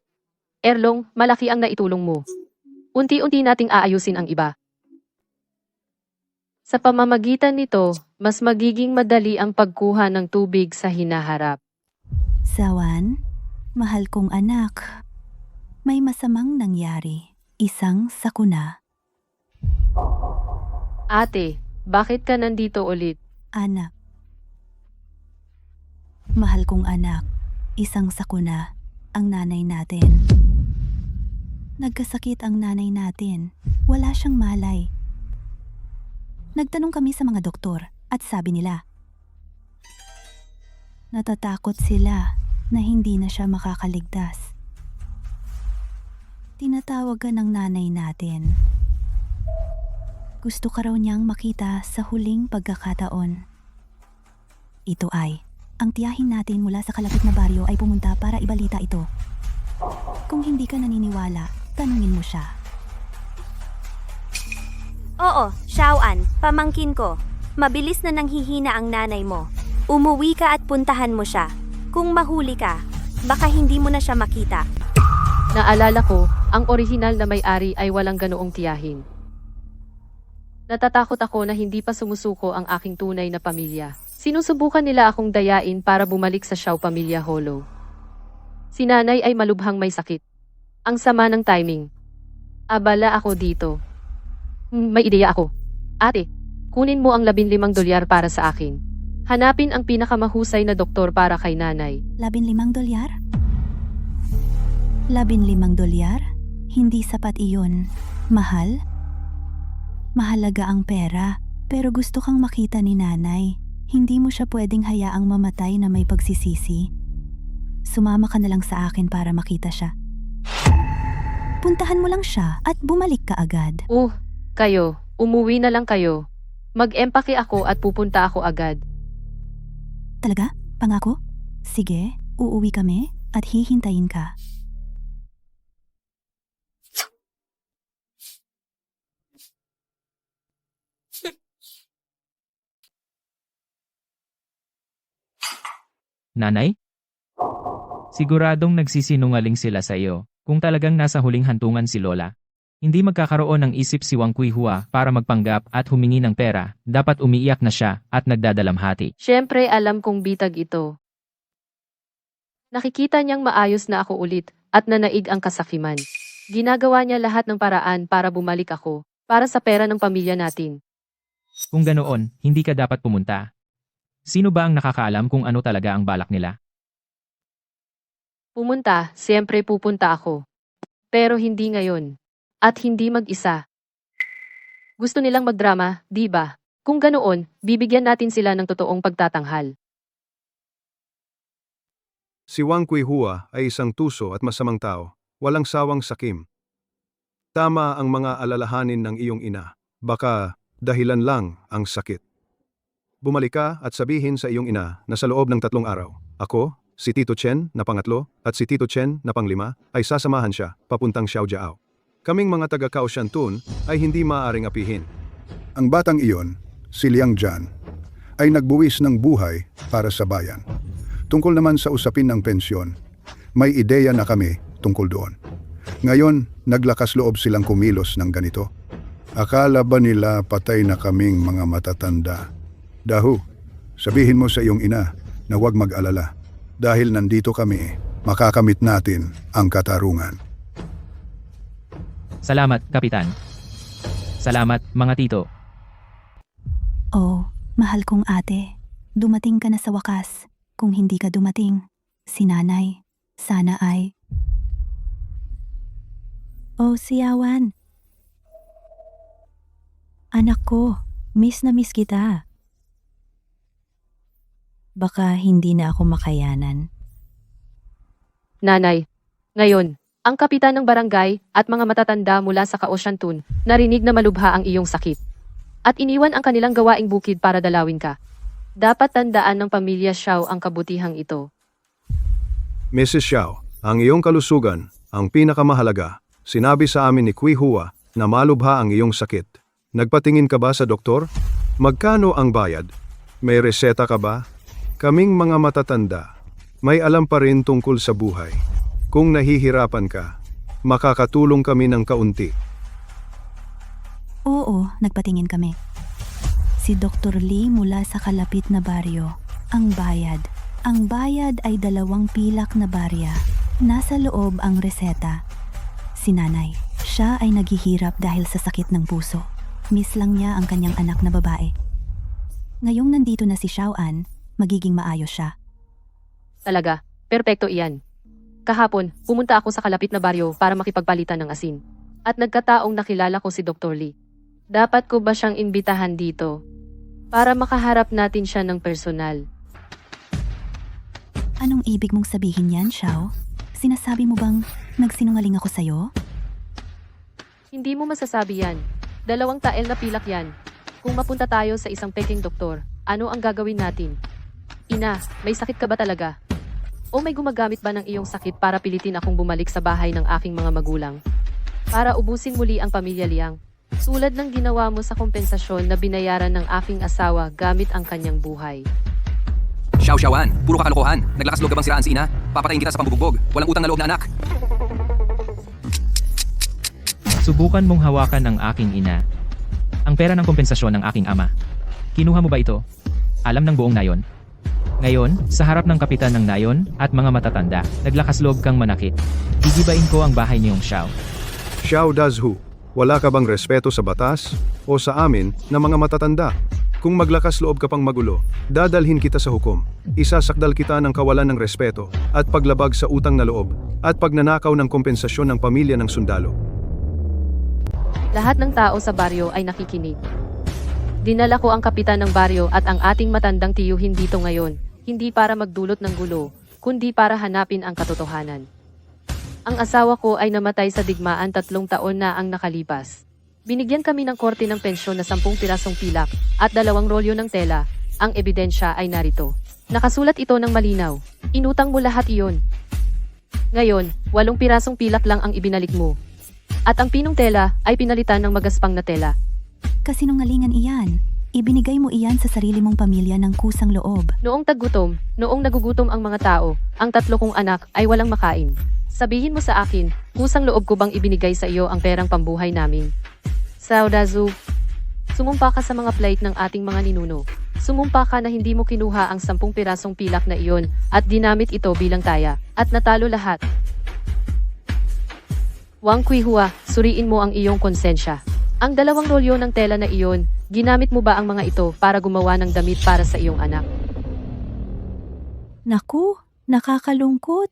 Erlong, malaki ang naitulong mo. Unti-unti nating aayusin ang iba. Sa pamamagitan nito, mas magiging madali ang pagkuha ng tubig sa hinaharap. Sawan, mahal kong anak. May masamang nangyari. Isang sakuna. Ate, bakit ka nandito ulit? Anak. Mahal kong anak. Isang sakuna. Ang nanay natin. Nagkasakit ang nanay natin. Wala siyang malay. Nagtanong kami sa mga doktor at sabi nila, natatakot sila na hindi na siya makakaligtas. Tinatawagan ng nanay natin. Gusto ka raw niyang makita sa huling pagkakataon. Ito ay, ang tiyahin natin mula sa kalapit na baryo ay pumunta para ibalita ito. Kung hindi ka naniniwala, tanungin mo siya. Oo, Xiaoan, pamangkin ko. Mabilis na nanghihina ang nanay mo. Umuwi ka at puntahan mo siya. Kung mahuli ka, baka hindi mo na siya makita. Naalala ko, ang orihinal na may-ari ay walang ganoong tiyahin. Natatakot ako na hindi pa sumusuko ang aking tunay na pamilya. Sinusubukan nila akong dayain para bumalik sa Xiao Pamilya Hollow. Si nanay ay malubhang may sakit. Ang sama ng timing. Abala ako dito. May ideya ako. Ate, kunin mo ang $15 para sa akin. Hanapin ang pinakamahusay na doktor para kay nanay. $15? $15? Hindi sapat iyon. Mahal? Mahalaga ang pera, pero gusto kang makita ni nanay. Hindi mo siya pwedeng hayaang mamatay na may pagsisisi. Sumama ka na lang sa akin para makita siya. Puntahan mo lang siya at bumalik ka agad. Kayo, umuwi na lang kayo. Mag-empake ako at pupunta ako agad. Talaga? Pangako? Sige, uuwi kami at hihintayin ka. Nanay? Siguradong nagsisinungaling sila sa iyo. Kung talagang nasa huling hantungan si Lola, hindi magkakaroon ng isip si Wang Kuihua para magpanggap at humingi ng pera, dapat umiiyak na siya at nagdadalamhati. Siyempre alam kong bitag ito. Nakikita niyang maayos na ako ulit at nanaig ang kasakiman. Ginagawa niya lahat ng paraan para bumalik ako, para sa pera ng pamilya natin. Kung ganoon, hindi ka dapat pumunta. Sino ba ang nakakaalam kung ano talaga ang balak nila? Pumunta, siyempre pupunta ako. Pero hindi ngayon. At hindi mag-isa. Gusto nilang magdrama, di ba? Kung ganoon, bibigyan natin sila ng totoong pagtatanghal. Si Wang Kuihua ay isang tuso at masamang tao, walang sawang sakim. Tama ang mga alalahanin ng iyong ina, baka dahilan lang ang sakit. Bumalik ka at sabihin sa iyong ina na sa loob ng 3 araw, ako, si Tito Chen na pangatlo at si Tito Chen na panglima ay sasamahan siya papuntang Xiaojiao. Kaming mga taga Kaohsiantun ay hindi maaaring apihin. Ang batang iyon, si Liang Jian, ay nagbuwis ng buhay para sa bayan. Tungkol naman sa usapin ng pensyon, may ideya na kami tungkol doon. Ngayon, naglakas loob silang kumilos ng ganito. Akala ba nila patay na kaming mga matatanda? Dahu, sabihin mo sa iyong ina na huwag mag-alala. Dahil nandito kami, makakamit natin ang katarungan. Salamat, Kapitan. Salamat, mga tito. Oh, mahal kong ate. Dumating ka na sa wakas. Kung hindi ka dumating, si nanay, sana ay... Oh, Siyawan. Anak ko, miss na miss kita. Baka hindi na ako makayanan. Nanay, ngayon, ang kapitan ng barangay at mga matatanda mula sa Kaohsiantun narinig na malubha ang iyong sakit. At iniwan ang kanilang gawaing bukid para dalawin ka. Dapat tandaan ng pamilya Xiao ang kabutihang ito. Mrs. Xiao, ang iyong kalusugan, ang pinakamahalaga. Sinabi sa amin ni Kuihua na malubha ang iyong sakit. Nagpatingin ka ba sa doktor? Magkano ang bayad? May reseta ka ba? Kaming mga matatanda, may alam pa rin tungkol sa buhay. Kung nahihirapan ka, makakatulong kami ng kaunti. Oo, nagpatingin kami. Si Dr. Lee mula sa kalapit na baryo. Ang bayad. Ang bayad ay 2 pilak na barya. Nasa loob ang reseta. Si nanay, siya ay naghihirap dahil sa sakit ng puso. Miss lang niya ang kanyang anak na babae. Ngayong nandito na si Xiao An, magiging maayos siya. Talaga, perpekto iyan. Kahapon, pumunta ako sa kalapit na baryo para makipagpalitan ng asin. At nagkataong nakilala ko si Dr. Lee. Dapat ko ba siyang imbitahan dito? Para makaharap natin siya ng personal. Anong ibig mong sabihin yan, Xiao? Sinasabi mo bang nagsinungaling ako sa'yo? Hindi mo masasabi yan. 2 tael na pilak yan. Kung mapunta tayo sa isang peking doktor, ano ang gagawin natin? Ina, may sakit ka ba talaga? O may gumagamit ba ng iyong sakit para pilitin akong bumalik sa bahay ng aking mga magulang? Para ubusin muli ang pamilya Liang. Tulad ng ginawa mo sa kompensasyon na binayaran ng aking asawa gamit ang kanyang buhay. Xiao-Xiaoan, puro kakalokohan. Naglakas loob ka bang siraan si ina? Papatayin kita sa pambubugbog. Walang utang na loob na anak. Subukan mong hawakan ang aking ina. Ang pera ng kompensasyon ng aking ama. Kinuha mo ba ito? Alam ng buong nayon. Ngayon, sa harap ng kapitan ng nayon at mga matatanda, naglakas loob kang manakit. Gigibain ko ang bahay niyong Xiao. Xiao Dazhu, wala ka bang respeto sa batas o sa amin na mga matatanda? Kung maglakas loob ka pang magulo, dadalhin kita sa hukom. Isasakdal kita ng kawalan ng respeto at paglabag sa utang na loob at pagnanakaw ng kompensasyon ng pamilya ng sundalo. Lahat ng tao sa baryo ay nakikinig. Dinala ko ang kapitan ng baryo at ang ating matandang tiyuhin dito ngayon, hindi para magdulot ng gulo, kundi para hanapin ang katotohanan. Ang asawa ko ay namatay sa digmaan 3 taon na ang nakalipas. Binigyan kami ng korte ng pensyon na 10 pirasong pilak at 2 rolyo ng tela. Ang ebidensya ay narito. Nakasulat ito ng malinaw. Inutang mo lahat iyon. Ngayon, 8 pirasong pilak lang ang ibinalik mo. At ang pinong tela ay pinalitan ng magaspang na tela. Kasinungalingan iyan. Ibinigay mo iyan sa sarili mong pamilya ng kusang loob. Noong taggutom, noong nagugutom ang mga tao, ang 3 kong anak ay walang makain. Sabihin mo sa akin, kusang loob ko bang ibinigay sa iyo ang perang pambuhay namin? Xiao Dazhu, sumumpa ka sa mga plight ng ating mga ninuno. Sumumpa ka na hindi mo kinuha ang 10 pirasong pilak na iyon at dinamit ito bilang taya, at natalo lahat. Wang Kuihua, suriin mo ang iyong konsensya. Ang 2 rolyo ng tela na iyon, ginamit mo ba ang mga ito para gumawa ng damit para sa iyong anak? Naku, nakakalungkot.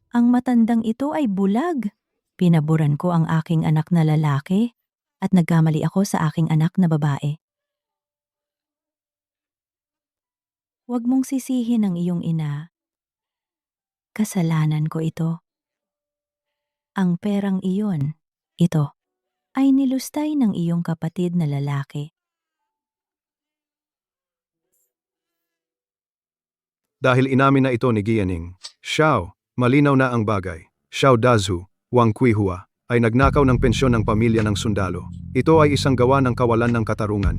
Ang matandang ito ay bulag. Pinaburan ko ang aking anak na lalaki at nagkamali ako sa aking anak na babae. Huwag mong sisihin ang iyong ina. Kasalanan ko ito. Ang perang iyon, ito, ay nilustay ng iyong kapatid na lalaki. Dahil inamin na ito ni Gianing, Xiao, malinaw na ang bagay. Xiao Dazhu, Wang Kuihua, ay nagnakaw ng pensyon ng pamilya ng sundalo. Ito ay isang gawa ng kawalan ng katarungan.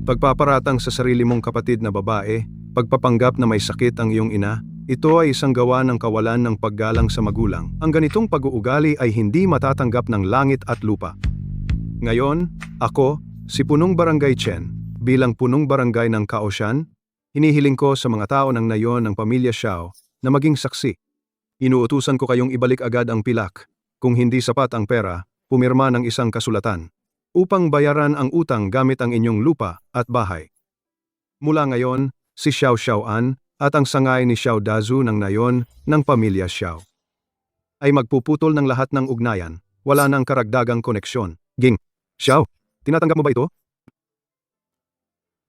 Pagpaparatang sa sarili mong kapatid na babae, pagpapanggap na may sakit ang iyong ina, ito ay isang gawa ng kawalan ng paggalang sa magulang. Ang ganitong pag-uugali ay hindi matatanggap ng langit at lupa. Ngayon, ako, si Punong Barangay Chen, bilang Punong Barangay ng Kaoshan, hinihiling ko sa mga tao ng nayon ng pamilya Xiao na maging saksi. Inuutusan ko kayong ibalik agad ang pilak. Kung hindi sapat ang pera, pumirma ng isang kasulatan upang bayaran ang utang gamit ang inyong lupa at bahay. Mula ngayon, si Xiao Xiaoan at ang sangay ni Xiao Dazhu ng nayon ng pamilya Xiao ay magpuputol ng lahat ng ugnayan. Wala nang karagdagang koneksyon. Ging, Xiao, tinatanggap mo ba ito?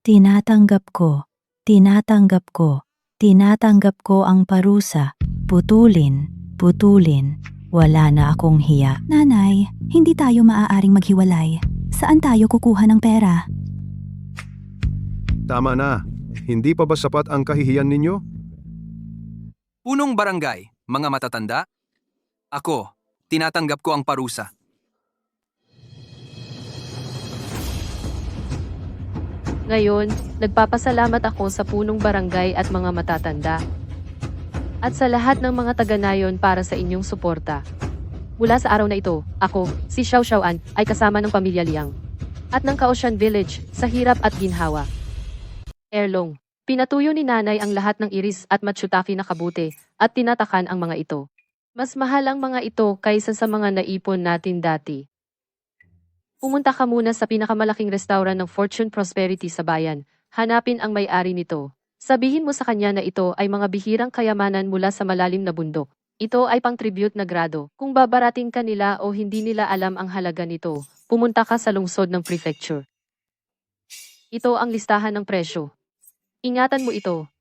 Tinatanggap ko. Tinatanggap ko. Tinatanggap ko ang parusa. Putulin. Putulin. Wala na akong hiya. Nanay, hindi tayo maaaring maghiwalay. Saan tayo kukuha ng pera? Tama na. Hindi pa ba sapat ang kahihiyan ninyo? Punong barangay, mga matatanda. Ako, tinatanggap ko ang parusa. Ngayon, nagpapasalamat ako sa punong barangay at mga matatanda. At sa lahat ng mga taga-nayon para sa inyong suporta. Mula sa araw na ito, ako, si Xiao Xiaoan, ay kasama ng pamilya Liang. At ng Kaoshan Village, sa hirap at ginhawa. Erlong, pinatuyo ni nanay ang lahat ng iris at matsutaki na kabuti, at tinatakan ang mga ito. Mas mahal ang mga ito kaysa sa mga naipon natin dati. Pumunta ka muna sa pinakamalaking restaurant ng Fortune Prosperity sa bayan. Hanapin ang may-ari nito. Sabihin mo sa kanya na ito ay mga bihirang kayamanan mula sa malalim na bundok. Ito ay pang-tribute na grado. Kung babarating ka nila o hindi nila alam ang halaga nito, pumunta ka sa lungsod ng prefecture. Ito ang listahan ng presyo. Ingatan mo ito.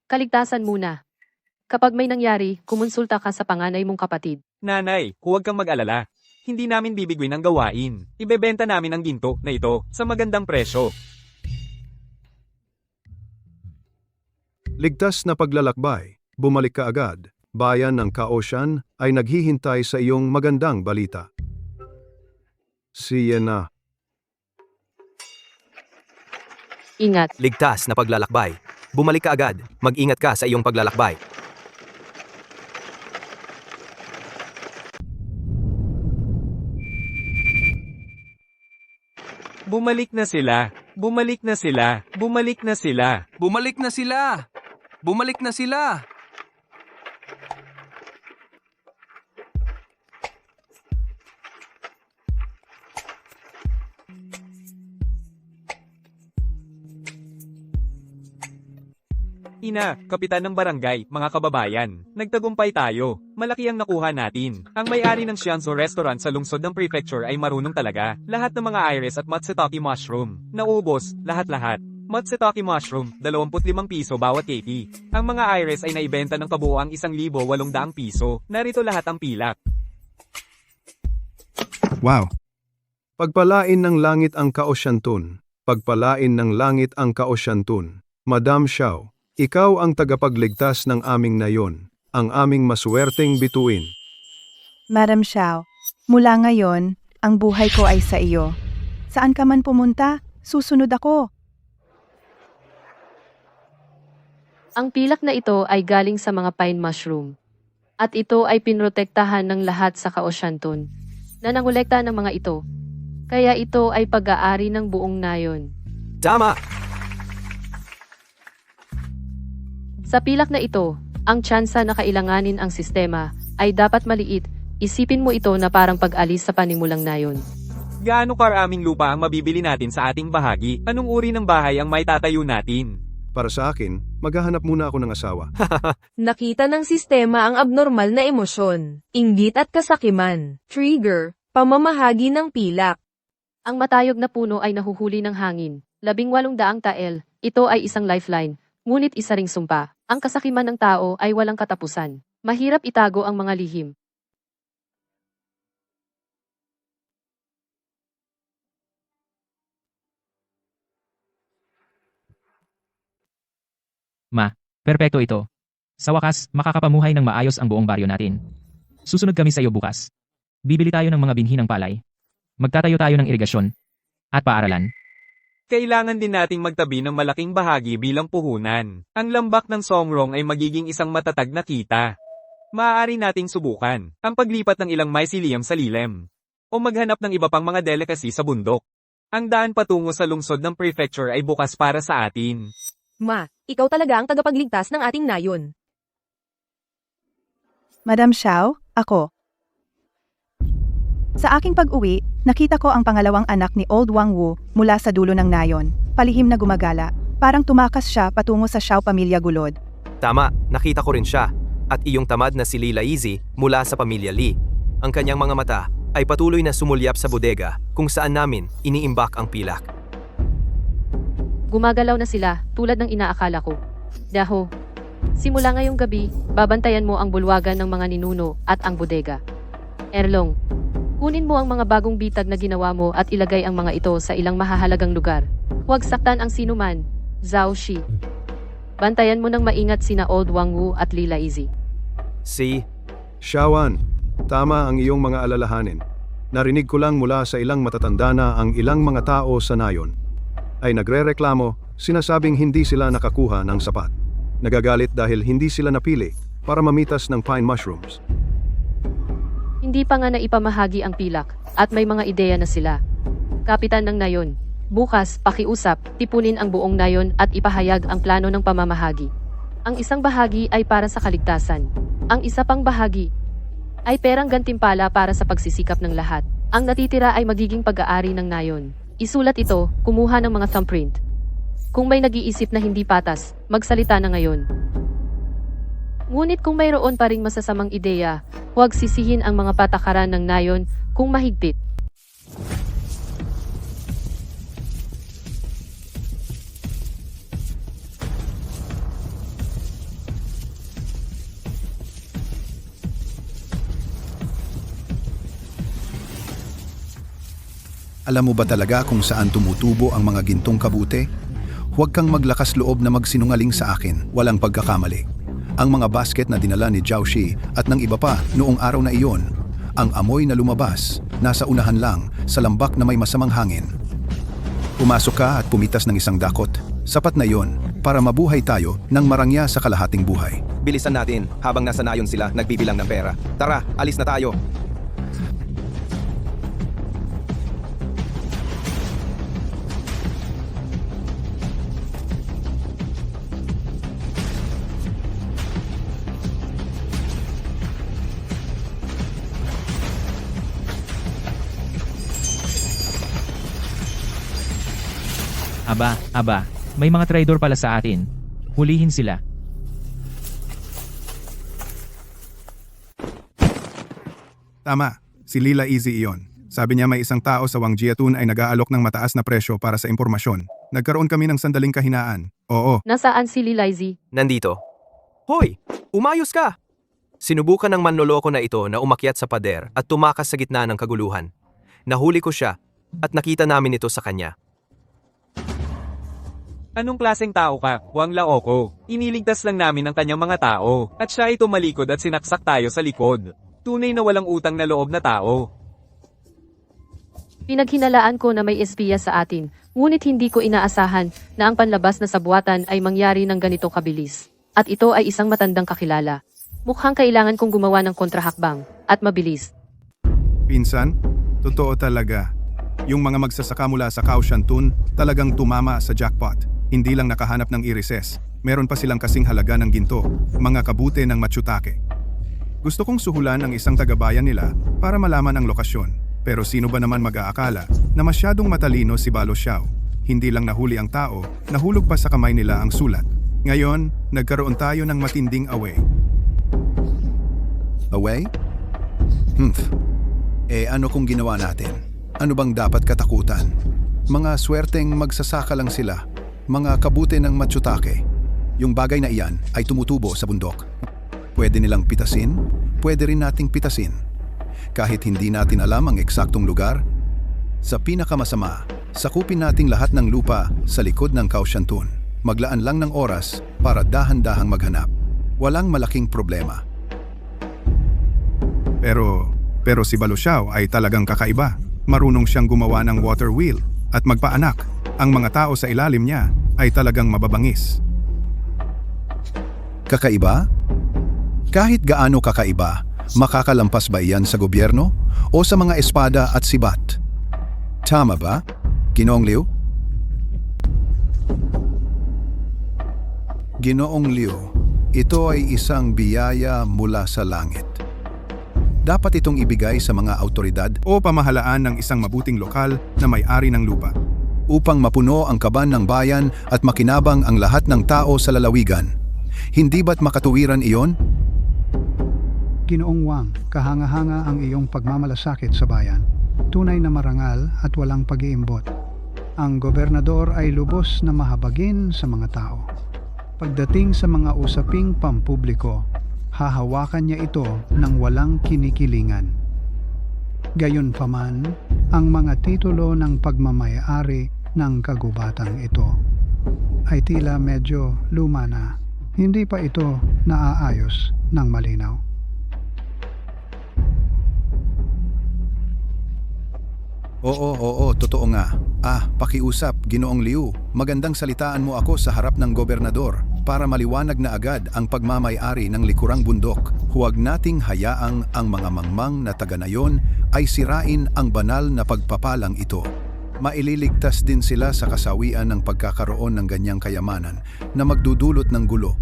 Kaligtasan muna. Kapag may nangyari, kumonsulta ka sa panganay mong kapatid. Nanay, huwag kang mag-alala. Hindi namin bibigwin ang gawain. Ibebenta namin ang ginto na ito sa magandang presyo. Ligtas na paglalakbay, bumalik ka agad. Bayan ng Kaoshan ay naghihintay sa iyong magandang balita. Siena. Ingat. Ligtas na paglalakbay. Bumalik ka agad. Mag-ingat ka sa iyong paglalakbay. Bumalik na sila. Bumalik na sila. Bumalik na sila. Bumalik na sila! Bumalik na sila! Ina, kapitan ng barangay, mga kababayan. Nagtagumpay tayo. Malaki ang nakuha natin. Ang may-ari ng Shianzo Restaurant sa lungsod ng prefecture ay marunong talaga. Lahat ng mga iris at matsutake mushroom. Naubos, lahat-lahat. Matsutake mushroom, 25 piso bawat kg. Ang mga iris ay naibenta ng kabuoang 1,800 piso. Narito lahat ang pilak. Wow! Pagpalain ng langit ang Kaoshantun. Pagpalain ng langit ang Kaoshantun. Madam Xiao, ikaw ang tagapagligtas ng aming nayon, ang aming maswerteng bituin. Madam Xiao, mula ngayon, ang buhay ko ay sa iyo. Saan ka man pumunta, susunod ako. Ang pilak na ito ay galing sa mga pine mushroom. At ito ay pinrotektahan ng lahat sa Kaoshantun, na nangolekta ng mga ito. Kaya ito ay pag-aari ng buong nayon. Tama! Sa pilak na ito, ang tsansa na kailanganin ang sistema ay dapat maliit. Isipin mo ito na parang pag-alis sa panimulang nayon. Gaano karaming lupa ang mabibili natin sa ating bahagi? Anong uri ng bahay ang may tatayo natin? Para sa akin, maghahanap muna ako ng asawa. Nakita ng sistema ang abnormal na emosyon, inggit at kasakiman. Trigger, pamamahagi ng pilak. Ang matayog na puno ay nahuhuli ng hangin. 18,000 tael, ito ay isang lifeline, ngunit isa ring sumpa. Ang kasakiman ng tao ay walang katapusan. Mahirap itago ang mga lihim. Ma, perpekto ito. Sa wakas, makakapamuhay ng maayos ang buong baryo natin. Susunod kami sa iyo bukas. Bibili tayo ng mga binhi ng palay. Magtatayo tayo ng irigasyon. At paaralan. Kailangan din nating magtabi ng malaking bahagi bilang puhunan. Ang lambak ng Songrong ay magiging isang matatag na kita. Maaari nating subukan ang paglipat ng ilang mycelium sa lilem. O maghanap ng iba pang mga delicacy sa bundok. Ang daan patungo sa lungsod ng prefecture ay bukas para sa atin. Ma, ikaw talaga ang tagapagligtas ng ating nayon. Madam Xiao, ako. Sa aking pag-uwi, nakita ko ang pangalawang anak ni Old Wang Wu mula sa dulo ng nayon. Palihim na gumagala, parang tumakas siya patungo sa Xiao pamilya Gulod. Tama, nakita ko rin siya. At iyong tamad na si Li Laizi mula sa pamilya Li. Ang kanyang mga mata ay patuloy na sumulyap sa bodega kung saan namin iniimbak ang pilak. Gumagalaw na sila, tulad ng inaakala ko. Daho, simula ngayong gabi, babantayan mo ang bulwagan ng mga ninuno at ang bodega. Erlong, kunin mo ang mga bagong bitag na ginawa mo at ilagay ang mga ito sa ilang mahahalagang lugar. Huwag saktan ang sinuman, Zhao Shi. Bantayan mo ng maingat sina Old Wang Wu at Li Laizi. Si Xiaoan, tama ang iyong mga alalahanin. Narinig ko lang mula sa ilang matatanda na ang ilang mga tao sa nayon ay nagrereklamo, sinasabing hindi sila nakakuha ng sapat. Nagagalit dahil hindi sila napili para mamitas ng pine mushrooms. Hindi pa nga naipamahagi ang pilak, at may mga ideya na sila. Kapitan ng Nayon, bukas, pakiusap, tipunin ang buong Nayon at ipahayag ang plano ng pamamahagi. Ang isang bahagi ay para sa kaligtasan. Ang isa pang bahagi ay perang gantimpala para sa pagsisikap ng lahat. Ang natitira ay magiging pag-aari ng Nayon. Isulat ito, kumuha ng mga thumbprint. Kung may nag-iisip na hindi patas, magsalita na ngayon. Ngunit kung mayroon pa ring masasamang ideya, huwag sisihin ang mga patakaran ng Nayon kung mahigpit. Alam mo ba talaga kung saan tumutubo ang mga gintong kabute? Huwag kang maglakas loob na magsinungaling sa akin, walang pagkakamali. Ang mga basket na dinala ni Zhao Shi at ng iba pa noong araw na iyon, ang amoy na lumabas, nasa unahan lang, sa lambak na may masamang hangin. Pumasok ka at pumitas ng isang dakot. Sapat na yon para mabuhay tayo ng marangya sa kalahating buhay. Bilisan natin, habang nasa Nayon sila, nagbibilang ng pera. Tara, alis na tayo. Aba, may mga traidor pala sa atin. Hulihin sila. Tama, si Lila Easy iyon. Sabi niya may isang tao sa Wang Jiatun ay nag-aalok ng mataas na presyo para sa impormasyon. Nagkaroon kami ng sandaling kahinaan. Oo, Nasaan si Lilaizi? Nandito. Hoy, umayos ka! Sinubukan ng manloloko na ito na umakyat sa pader at tumakas sa gitna ng kaguluhan. Nahuli ko siya at nakita namin ito sa kanya. Anong klaseng tao ka, Wang Laoko? Iniligtas lang namin ang kanyang mga tao, at siya ay tumalikod at sinaksak tayo sa likod. Tunay na walang utang na loob na tao. Pinaghinalaan ko na may espiya sa atin, ngunit hindi ko inaasahan na ang panlabas na sabuatan ay mangyari ng ganito kabilis. At ito ay isang matandang kakilala. Mukhang kailangan kong gumawa ng kontrahakbang, at mabilis. pinsan, totoo talaga. Yung mga magsasaka mula sa Kaohsiantun talagang tumama sa jackpot. Hindi lang nakahanap ng irises, meron pa silang kasing halaga ng ginto, mga kabute ng Matsutake. Gusto kong suhulan ang isang tagabayan nila para malaman ang lokasyon. Pero sino ba naman mag-aakala na masyadong matalino si Balo Xiao? Hindi lang nahuli ang tao, nahulog pa sa kamay nila ang sulat. Ngayon, nagkaroon tayo ng matinding away. Away? Ano kung ginawa natin? Ano bang dapat katakutan? Mga swerteng magsasaka lang sila. Mga kabute ng Matsutake. Yung bagay na iyan ay tumutubo sa bundok. Pwede nilang pitasin, pwede rin nating pitasin. Kahit hindi natin alam ang eksaktong lugar, sa pinakamasama, sakupin nating lahat ng lupa sa likod ng Kaohsiantun. Maglaan lang ng oras para dahan-dahang maghanap. Walang malaking problema. Pero si Balo Xiao ay talagang kakaiba. Marunong siyang gumawa ng water wheel at magpaanak. Ang mga tao sa ilalim niya ay talagang mababangis. Kakaiba? Kahit gaano kakaiba, makakalampas ba iyan sa gobyerno o sa mga espada at sibat? Tama ba, Ginoong Liu? Ginoong Liu, ito ay isang biyaya mula sa langit. Dapat itong ibigay sa mga autoridad o pamahalaan ng isang mabuting lokal na may-ari ng lupa upang mapuno ang kaban ng bayan at makinabang ang lahat ng tao sa lalawigan. Hindi ba't makatuwiran iyon? Ginoong Wang, kahanga-hanga ang iyong pagmamalasakit sa bayan. Tunay na marangal at walang pag-iimbot. Ang gobernador ay lubos na mahabagin sa mga tao. Pagdating sa mga usaping pampubliko, hahawakan niya ito ng walang kinikilingan. Gayunpaman, ang mga titulo ng pagmamayari ng kagubatan ito ay tila medyo luma na. Hindi pa ito naaayos ng malinaw. Oo, totoo nga. Pakiusap, Ginoong Liu. Magandang salitaan mo ako sa harap ng gobernador para maliwanag na agad ang pagmamay-ari ng likurang bundok. Huwag nating hayaang ang mga mangmang na taga-nayon ay sirain ang banal na pagpapalang ito. Maililigtas din sila sa kasawian ng pagkakaroon ng ganyang kayamanan na magdudulot ng gulo.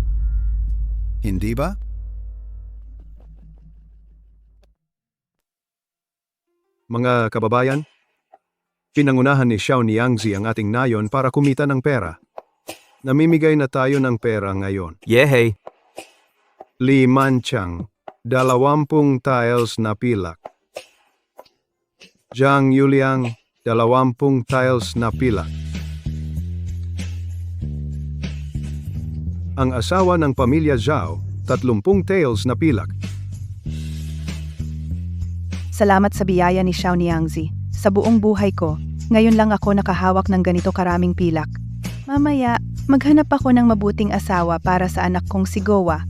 Hindi ba? Mga kababayan, pinangunahan ni Xiao Niangzi ang ating nayon para kumita ng pera. Namimigay na tayo ng pera ngayon. Yehey! Li Manchang, 20 tiles na pilak. Zhang Yuliang, 20 tiles na pilak. Ang asawa ng pamilya Zhao, 30 tiles na pilak. Salamat sa biyaya ni Xiao Niangzi. Sa buong buhay ko, ngayon lang ako nakahawak ng ganito karaming pilak. Mamaya, maghanap ako ng mabuting asawa para sa anak kong si Gowa.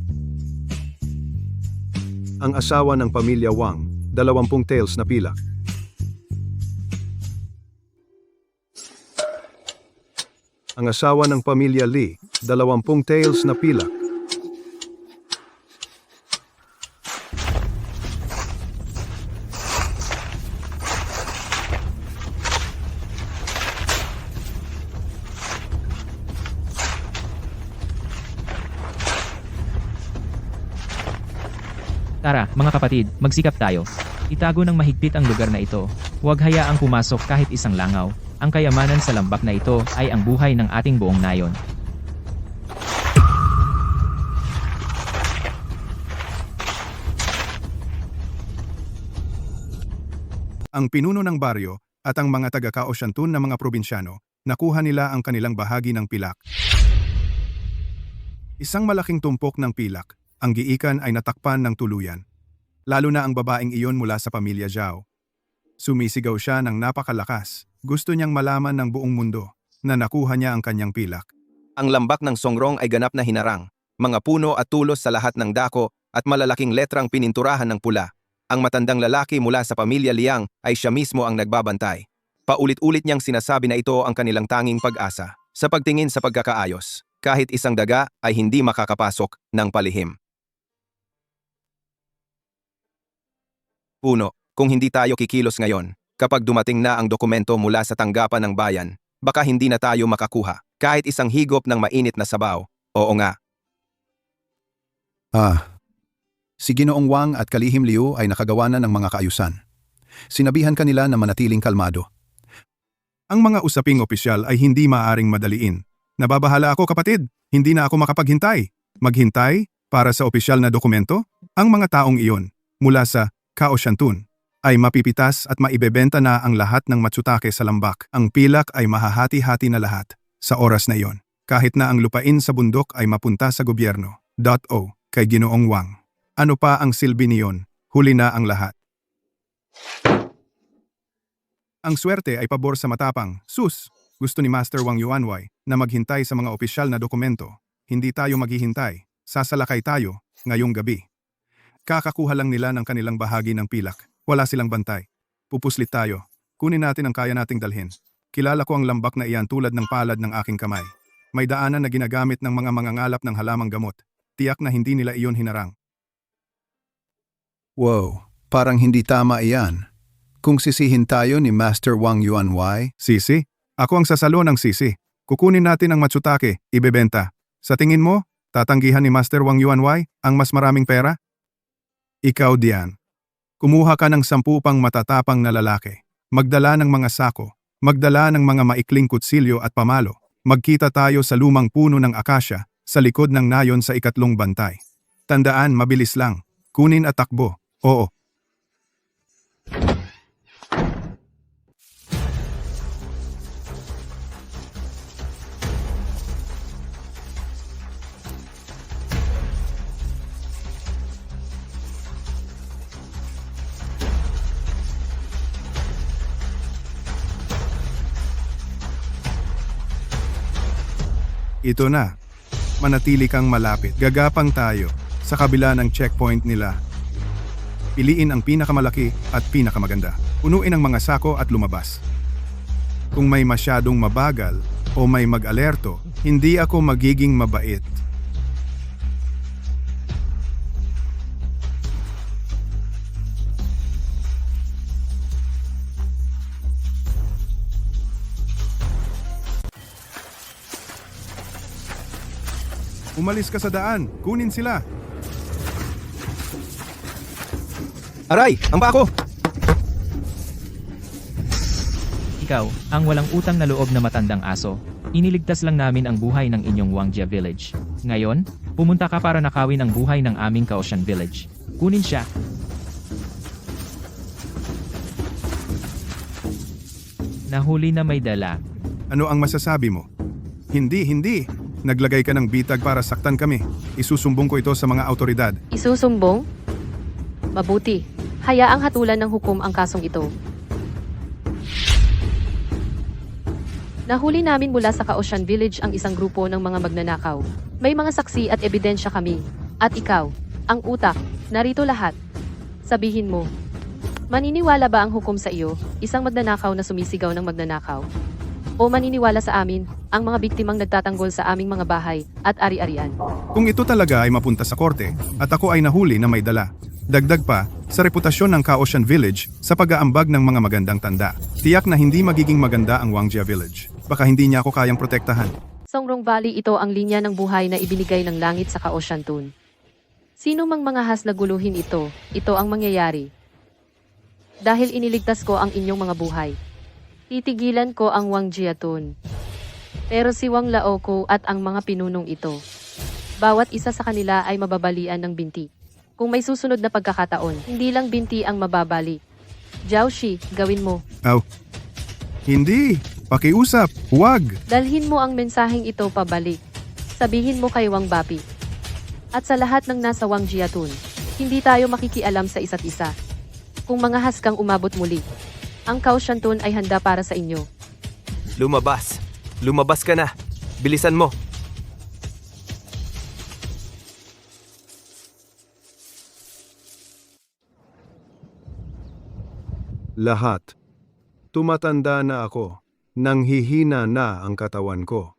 Ang asawa ng pamilya Wang, 20 tiles na pilak. Ang asawa ng pamilya Li, 20 tiles na pilak. Tara, mga kapatid, magsikap tayo. Itago ng mahigpit ang lugar na ito. Huwag hayaang pumasok kahit isang langaw. Ang kayamanan sa lambak na ito ay ang buhay ng ating buong nayon. Ang pinuno ng baryo at ang mga taga-Kaohsiantun na mga probinsyano, nakuha nila ang kanilang bahagi ng pilak. Isang malaking tumpok ng pilak, ang giikan ay natakpan ng tuluyan. Lalo na ang babaeng iyon mula sa pamilya Zhao. Sumisigaw siya ng napakalakas. Gusto niyang malaman ng buong mundo na nakuha niya ang kanyang pilak. Ang lambak ng Songrong ay ganap na hinarang. Mga puno at tulos sa lahat ng dako at malalaking letrang pininturahan ng pula. Ang matandang lalaki mula sa pamilya Liang ay siya mismo ang nagbabantay. Paulit-ulit niyang sinasabi na ito ang kanilang tanging pag-asa. Sa pagtingin sa pagkakaayos, kahit isang daga ay hindi makakapasok ng palihim. Puno, kung hindi tayo kikilos ngayon, kapag dumating na ang dokumento mula sa tanggapan ng bayan, baka hindi na tayo makakuha kahit isang higop ng mainit na sabaw. Oo nga. Si Ginoong Wang at Kalihim Liu ay nakagawa na ng mga kaayusan. Sinabihan kanila na manatiling kalmado. Ang mga usaping opisyal ay hindi maaaring madaliin. Nababahala ako kapatid, hindi na ako makapaghintay. Maghintay para sa opisyal na dokumento? Ang mga taong iyon, mula sa Kaohsiantun, ay mapipitas at maibebenta na ang lahat ng matsutake sa lambak. Ang pilak ay mahahati-hati na lahat sa oras na iyon, kahit na ang lupain sa bundok ay mapunta sa gobyerno. Kay Ginoong Wang. Ano pa ang silbi niyon? Huli na ang lahat. Ang swerte ay pabor sa matapang. Sus! Gusto ni Master Wang Yuanwei na maghintay sa mga opisyal na dokumento. Hindi tayo maghihintay. Sasalakay tayo ngayong gabi. Kakakuha lang nila ng kanilang bahagi ng pilak. Wala silang bantay. Pupuslit tayo. Kunin natin ang kaya nating dalhin. Kilala ko ang lambak na iyan tulad ng palad ng aking kamay. May daanan na ginagamit ng mga mangangalap ng halamang gamot. Tiyak na hindi nila iyon hinarang. Wow, parang hindi tama iyan. Kung sisihin tayo ni Master Wang Yuanwei. Sisi? Ako ang sasalo ng sisi. Kukunin natin ang matsutake, ibebenta. Sa tingin mo, tatanggihan ni Master Wang Yuanwei ang mas maraming pera? Ikaw diyan. Kumuha ka ng 10 pang matatapang na lalaki. Magdala ng mga sako. Magdala ng mga maikling kutsilyo at pamalo. Magkita tayo sa lumang puno ng akasya sa likod ng nayon sa 3 bantay. Tandaan, mabilis lang. Kunin at takbo. Oo. Ito na. Manatili kang malapit. Gagapang tayo sa kabila ng checkpoint nila. Piliin ang pinakamalaki at pinakamaganda. Punuin ang mga sako at lumabas. Kung may masyadong mabagal o may mag-alerto, hindi ako magiging mabait. Umalis ka sa daan. Kunin sila. Aray! Ang pako! Ikaw, ang walang utang na loob na matandang aso. Iniligtas lang namin ang buhay ng inyong Wangjia Village. Ngayon, pumunta ka para nakawin ang buhay ng aming Kaoshan Village. Kunin siya. Nahuli na may dala. Ano ang masasabi mo? Hindi. Naglagay ka ng bitag para saktan kami. Isusumbong ko ito sa mga autoridad. Isusumbong? Mabuti. Hayaang hatulan ng hukom ang kasong ito. Nahuli namin mula sa Kaoshan Village ang isang grupo ng mga magnanakaw. May mga saksi at ebidensya kami. At ikaw, ang utak, narito lahat. Sabihin mo, maniniwala ba ang hukom sa iyo, isang magnanakaw na sumisigaw ng magnanakaw? O maniniwala sa amin, ang mga biktimang nagtatanggol sa aming mga bahay at ari-arian? Kung ito talaga ay mapunta sa korte at ako ay nahuli na may dala, dagdag pa sa reputasyon ng Kaoshan Village sa pag-aambag ng mga magandang tanda. Tiyak na hindi magiging maganda ang Wangjia Village. Baka hindi niya ako kayang protektahan. Songrong Valley, ito ang linya ng buhay na ibinigay ng langit sa Kaoshan Tun. Sino mang mga has na guluhin ito ang mangyayari. Dahil iniligtas ko ang inyong mga buhay. Titigilan ko ang Wangjia Tun. Pero si Wang Laoko at ang mga pinunong ito, bawat isa sa kanila ay mababalian ng binti. Kung may susunod na pagkakataon, hindi lang binti ang mababali. Jiaoshi, gawin mo. Hindi! Pakiusap! Huwag! Dalhin mo ang mensaheng ito pabalik. Sabihin mo kay Wang Bapi. At sa lahat ng nasa Wangjia Tun, hindi tayo makikialam sa isa't isa. Kung mga haskang umabot muli, ang Kaoshan Tun ay handa para sa inyo. Lumabas! Lumabas ka na! Bilisan mo! Lahat. Tumatanda na ako. Nanghihina na ang katawan ko.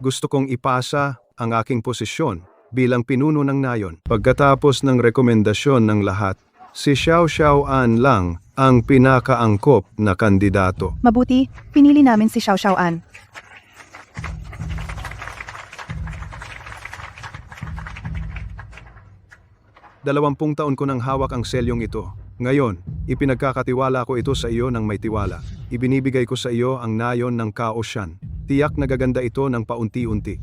Gusto kong ipasa ang aking posisyon bilang pinuno ng nayon. Pagkatapos ng rekomendasyon ng lahat, si Xiao Xiaoan lang ang pinakaangkop na kandidato. Mabuti, pinili namin si Xiao Xiaoan. Dalawampung taon ko nang hawak ang selyong ito. Ngayon, ipinagkakatiwala ko ito sa iyo ng may tiwala. Ibinibigay ko sa iyo ang nayon ng Kaoshan. Tiyak nagaganda ito ng paunti-unti.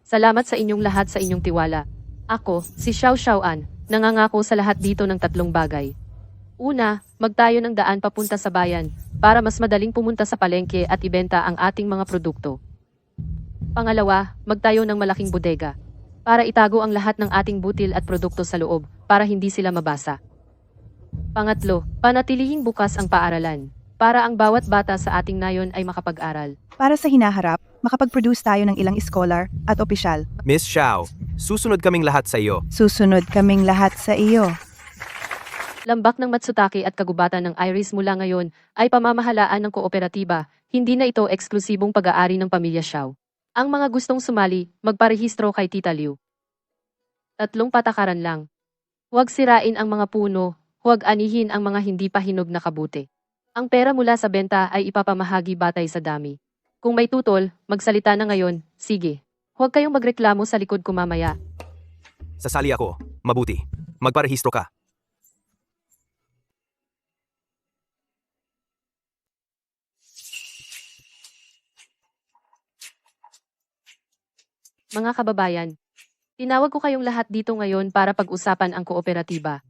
Salamat sa inyong lahat sa inyong tiwala. Ako, si Xiao Xiaoan, nangangako sa lahat dito ng 3 bagay. Una, magtayo ng daan papunta sa bayan para mas madaling pumunta sa palengke at ibenta ang ating mga produkto. Pangalawa, magtayo ng malaking bodega para itago ang lahat ng ating butil at produkto sa loob para hindi sila mabasa. Pangatlo, panatilihing bukas ang paaralan para ang bawat bata sa ating nayon ay makapag-aral. Para sa hinaharap, makapag-produce tayo ng ilang scholar at opisyal. Miss Xiao, susunod kaming lahat sa iyo. Susunod kaming lahat sa iyo. Lambak ng Matsutake at kagubatan ng Iris mula ngayon ay pamamahalaan ng kooperatiba, hindi na ito eksklusibong pag-aari ng pamilya Xiao. Ang mga gustong sumali, magparehistro kay Tita Liu. 3 patakaran lang. Huwag sirain ang mga puno, huwag anihin ang mga hindi pa hinog na kabuti. Ang pera mula sa benta ay ipapamahagi batay sa dami. Kung may tutol, magsalita na ngayon, sige. Huwag kayong magreklamo sa likod ko mamaya. Sasali ako. Mabuti. Magparehistro ka. Mga kababayan, tinawag ko kayong lahat dito ngayon para pag-usapan ang kooperatiba.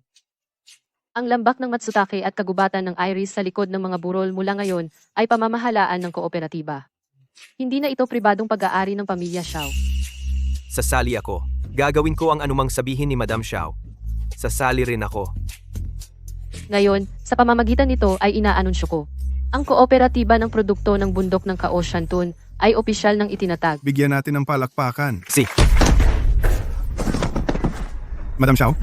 Ang lambak ng Matsutake at kagubatan ng Iris sa likod ng mga burol mula ngayon ay pamamahalaan ng kooperatiba. Hindi na ito pribadong pag-aari ng pamilya Xiao. Sasali ako. Gagawin ko ang anumang sabihin ni Madam Xiao. Sasali rin ako. Ngayon, sa pamamagitan nito ay inaanunsyo ko. Ang kooperatiba ng produkto ng bundok ng Kaoshan Tun ay opisyal ng itinatag. Bigyan natin ng palakpakan. Si. Madam Xiao,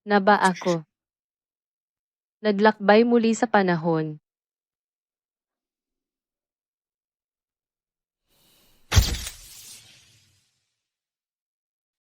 na ba ako? Naglakbay muli sa panahon,